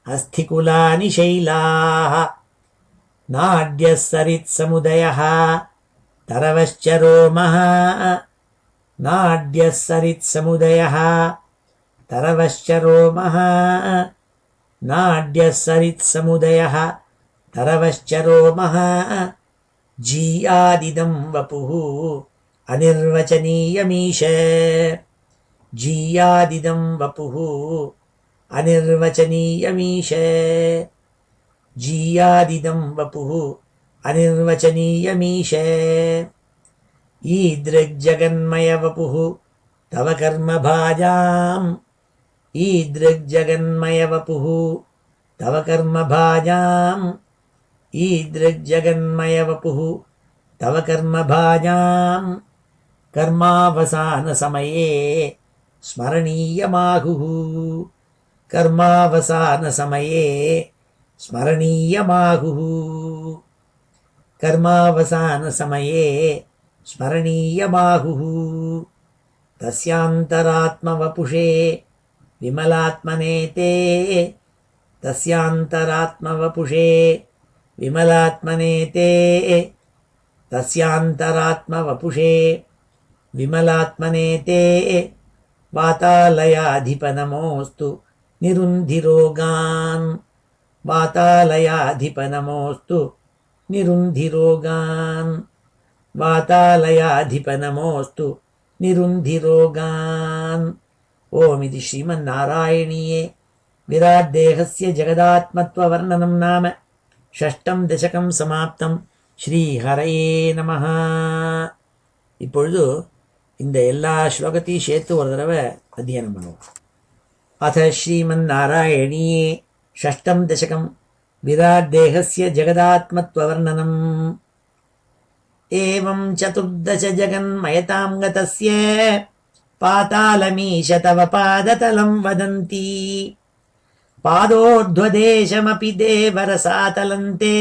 अस्थिकुलानि शैलाः. नाड्यः सरित्समुदयः तरवश्चरोमः नाड्यः सरित्समुदयः तरवश्चरोमः नाड्यः सरित्समुदयः तरवश्चरोमः जीयादिदं वपुः अनिर्वचनीयमीश जीयादिदं वपुः अनिर्वचनीयमीश जीयादिदं वपुः अनिर्वचनीयमीश ईदृग्जगन्मयवपुः तव कर्मभाजाम् ईदृग्जगन्मयवपुः तव कर्मभाजाम् ईदृग्जगन्मयवपुः तव कर्मभाजाम् कर्मावसानसमये स्मरणीयमाहुः कर्मावसानसमये स्मरणीयमाहुः कर्मावसानसमये स्मरणीयमाहुः तस्यान्तरात्मवपुषे विमलात्मने ते तस्यान्तरात्मवपुषे विमलात्मने ते तस्यान्तरात्मवपुषे विमलात्मने ते वातालयाधिपनमोऽस्तु निरुन्धिरोगान् वातालयाधिपनमोऽस्तु निरुन्धिरोगान् वातालयाधिपनमोऽस्तु निरुन्धिरोगान् ओमिति श्रीमन्नारायणीये विराट्देहस्य जगदात्मत्ववर्णनं नाम षष्ठं दशकं समाप्तं. ஸ்ரீஹரயே நமஹ. இப்பொழுது இந்த எல்லா ஸ்லோகத்தையும் சேர்த்து ஒரு தடவை அத்தியனம் பண்ணுவோம். அத ஸ்ரீமன்னாராயணீயே ஷஷ்டம் தசகம் விராட் தேகஸ்ய ஜகதாத்மத்வவர்ணனம். ஏவம் சதுர்தச ஜகன்மயதாம் கதஸ்ய பாதாளமீஷ தவ பாததலம் வதந்தி பாதோர்த்வதேசமபி தேவரசாதலந்தே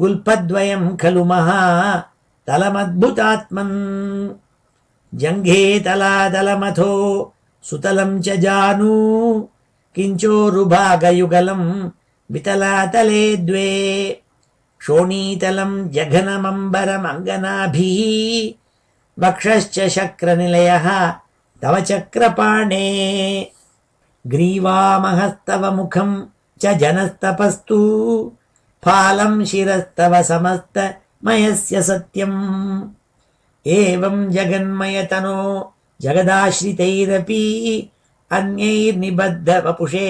गुल्पद्वयं खलु महा तलमद्भुतात्मन् जङ्घे तलादलमथो सुतलं च जानु किञ्चोरुभागयुगलं वितलातले द्वे शोणीतलं जघनमम्बरमङ्गनाभिः वक्षश्च शक्रनिलयः तव चक्रपाणे ग्रीवामहस्तव मुखं च जनस्तपस्तु फालं शिरस्तव समस्तमयस्य सत्यम्. एवं जगन्मयतनो जगदाश्रितैरपि अन्यैर्निबद्धवपुषे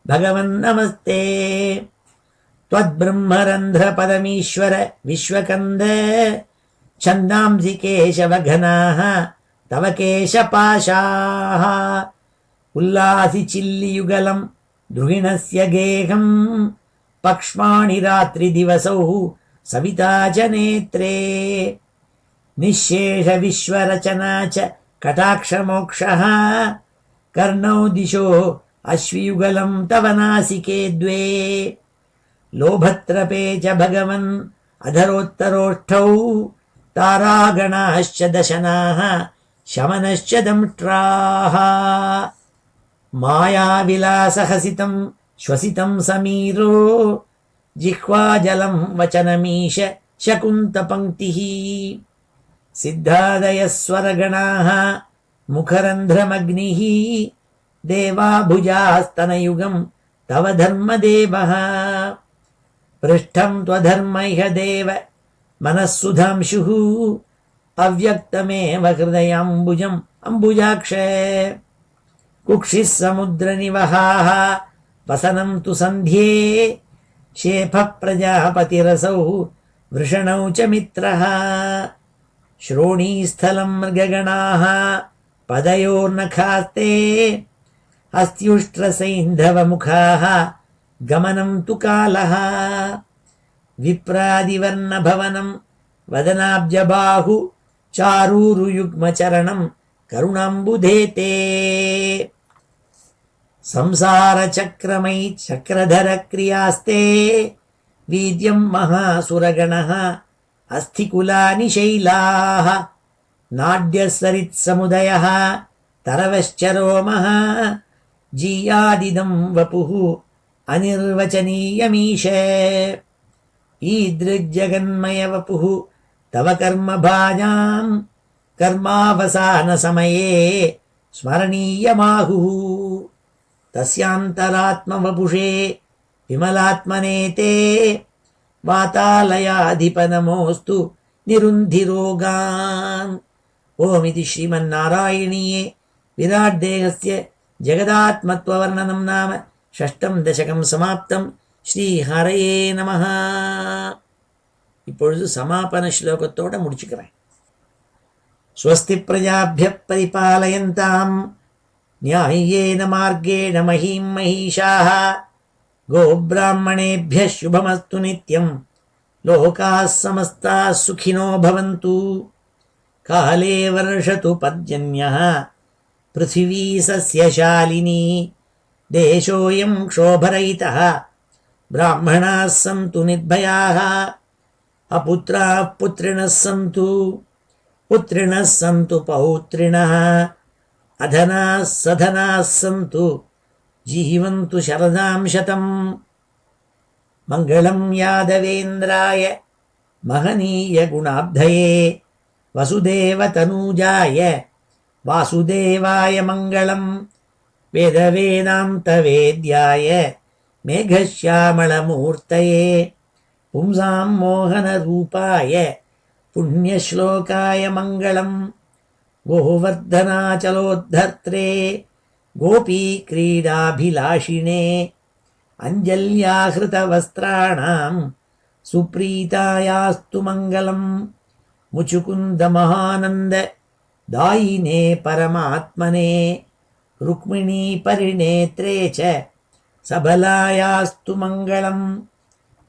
भगवन्नमस्ते. त्वद्ब्रह्मरन्ध्रपदमीश्वर विश्वकन्द छन्दांसि केशवघनाः तव केशपाशाः उल्लासि चिल्लियुगलं द्रुहिणस्य गेहम् पक्ष्माणि रात्रिदिवसौ सविता च नेत्रे निःशेष विश्वरचना च कटाक्षमोक्षः कर्णौ दिशो अश्वियुगलं तव नासिके द्वे लोभत्रपे च भगवन् अधरोत्तरोष्ठौ तारागणाश्च दशनाः शमनश्च दंष्ट्राः मायाविलासहसितं श्वसितं समीरो जिह्वाजलं वचनमीश शकुन्तपङ्क्तिः सिद्धादयः स्वरगणाः मुखरन्ध्रमग्निः देवाभुजास्तनयुगं तव धर्मदेवः पृष्ठं त्वधर्म इह देव मनःसुधांशुः अव्यक्तमेव हृदयाम्बुजम् अम्बुजाक्ष कुक्षिः समुद्रनिवहाः वसनं तु सन्ध्ये शेफः प्रजापतिरसौ वृषणौ च मित्रः श्रोणीस्थलं मृगगणाः पदयोर्नखास्ते अस्त्युष्ट्रसैन्धवमुखाः गमनं तु कालः विप्रादिवर्णभवनं वदनाब्जबाहु चारूरुयुग्मचरणं करुणाम्बुधेते संसारचक्रमै चक्रधरक्रियास्ते वीर्यं महासुरगणः अस्थिकुलानि शैलाः नाड्यसरित्समुदयः तरवश्चरोमः जीयादिदं वपुः अनिर्वचनीयमीश ईदृग्जगन्मयवपुः तव कर्मभाजाम् कर्मावसानसमये स्मरणीयमाहुः तस्यान्तरात्मवपुषे विमलात्मने ते वातालयाधिपनमोऽस्तु निरुन्धिरोगान्। ओमिति श्रीमन्नारायणीये विराट्देहस्य जगदात्मत्ववर्णनं नाम षष्ठं दशकं समाप्तं. ஸ்ரீஹரயே நமஹ. இப்பொழுது சமாபன ஸ்லோகத்தோட முடிச்சுக்கிறேன். ஸ்வஸ்தி பிரஜாபிய பரிபாலயந்தாம் நியாயேன மார்கேண மஹீம் மஹீஷாः கோப்ராஹ்மணேभ्यः शुभमस्तु நித்யம் லோகாः समस्ताः सुखिनो भवन्तु. काले वर्षतु पर्जन्यः पृथिवी सस्यशालिनी देशोऽयं क्षोभरहितः ब्राह्मणाः सन्तु निर्भयाः अपुत्राः पुत्रिणः सन्तु पुत्रिणः सन्तु पौत्रिणः अधनाः सधनाः सन्तु जीवन्तु शरदां शतम्. मङ्गलं यादवेन्द्राय महनीय गुणाब्धये वसुदेवतनूजाय वासुदेवाय मङ्गलं वेदवेदान्तवेद्याय मेघश्यामलमूर्तये पुंसां मोहनरूपाय पुण्यश्लोकाय मङ्गलं गोवर्धनाचलोद्धर्त्रे गोपीक्रीडाभिलाषिणे अञ्जल्याहृतवस्त्राणां सुप्रीतायास्तु मङ्गलं मुचुकुन्दमहानन्द दायिने परमात्मने रुक्मिणी परिणेत्रे च सबलायास्तु मङ्गलं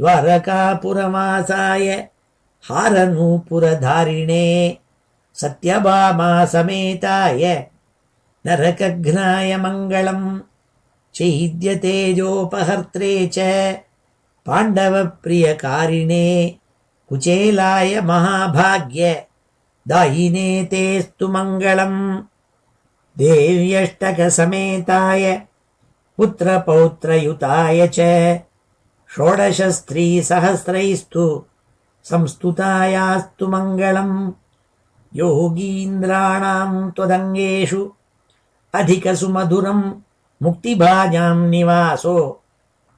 द्वारकापुरवासाय हारनूपुरधारिणे सत्यभामा समेताय नरकघ्नाय मङ्गलं चैद्यतेजोपहर्त्रे च पाण्डवप्रियकारिणे कुचेलाय महाभाग्य दायिने तेस्तु मङ्गलं देव्यष्टकसमेताय पुत्रपौत्रयुताय च षोडशस्त्रीसहस्रैस्तु संस्तुतायास्तु मङ्गलं योगीन्द्राणां त्वदङ्गेषु अधिकसुमधुरं मुक्तिभाजां निवासो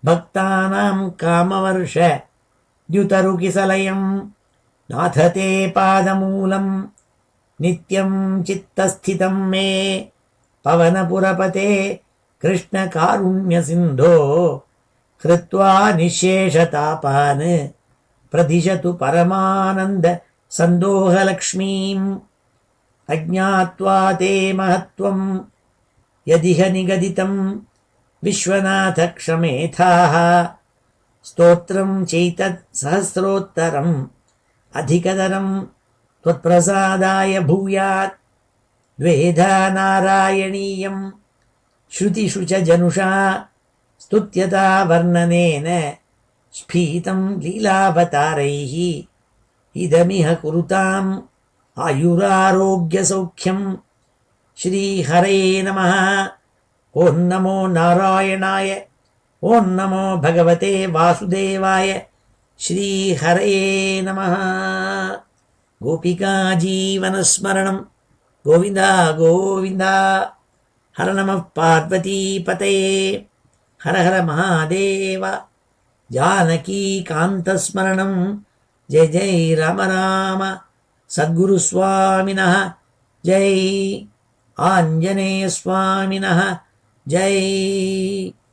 भक्तानां कामवर्ष द्युतरुकिसलयं नाथ ते पादमूलं नित्यं चित्तस्थितं मे पवनपुरपते कृष्णकारुण्यसिन्धो कृत्वा निःशेषतापान् प्रदिशतु परमानन्द सन्दोहलक्ष्मीम्. अज्ञात्वा ते महत्त्वं यदिह निगदितं विश्वनाथ क्षमेथाः स्तोत्रं चैतत् सहस्रोत्तरम् अधिकतरं त्वत्प्रसादाय भूयात्. द्वेधा नारायणीयं श्रुतिषु च जनुषा स्तुत्यता वर्णनेन स्फीतं लीलावतारैः इदमिह कुरुताम् आयुरारोग्यसौख्यं. श्रीहरे नमः. ॐ नमो नारायणाय. ॐ नमो भगवते वासुदेवाय. श्रीहरे नमः. गोपिका जीवनस्मरणं गोविन्द गोविन्द. हर नमः पार्वतीपतये. हर हर महादेव. जानकीकान्तस्मरणं जय जय राम राम. सद्गुरुस्वामिनः जय. आञ्जनेयस्वामिनः जय.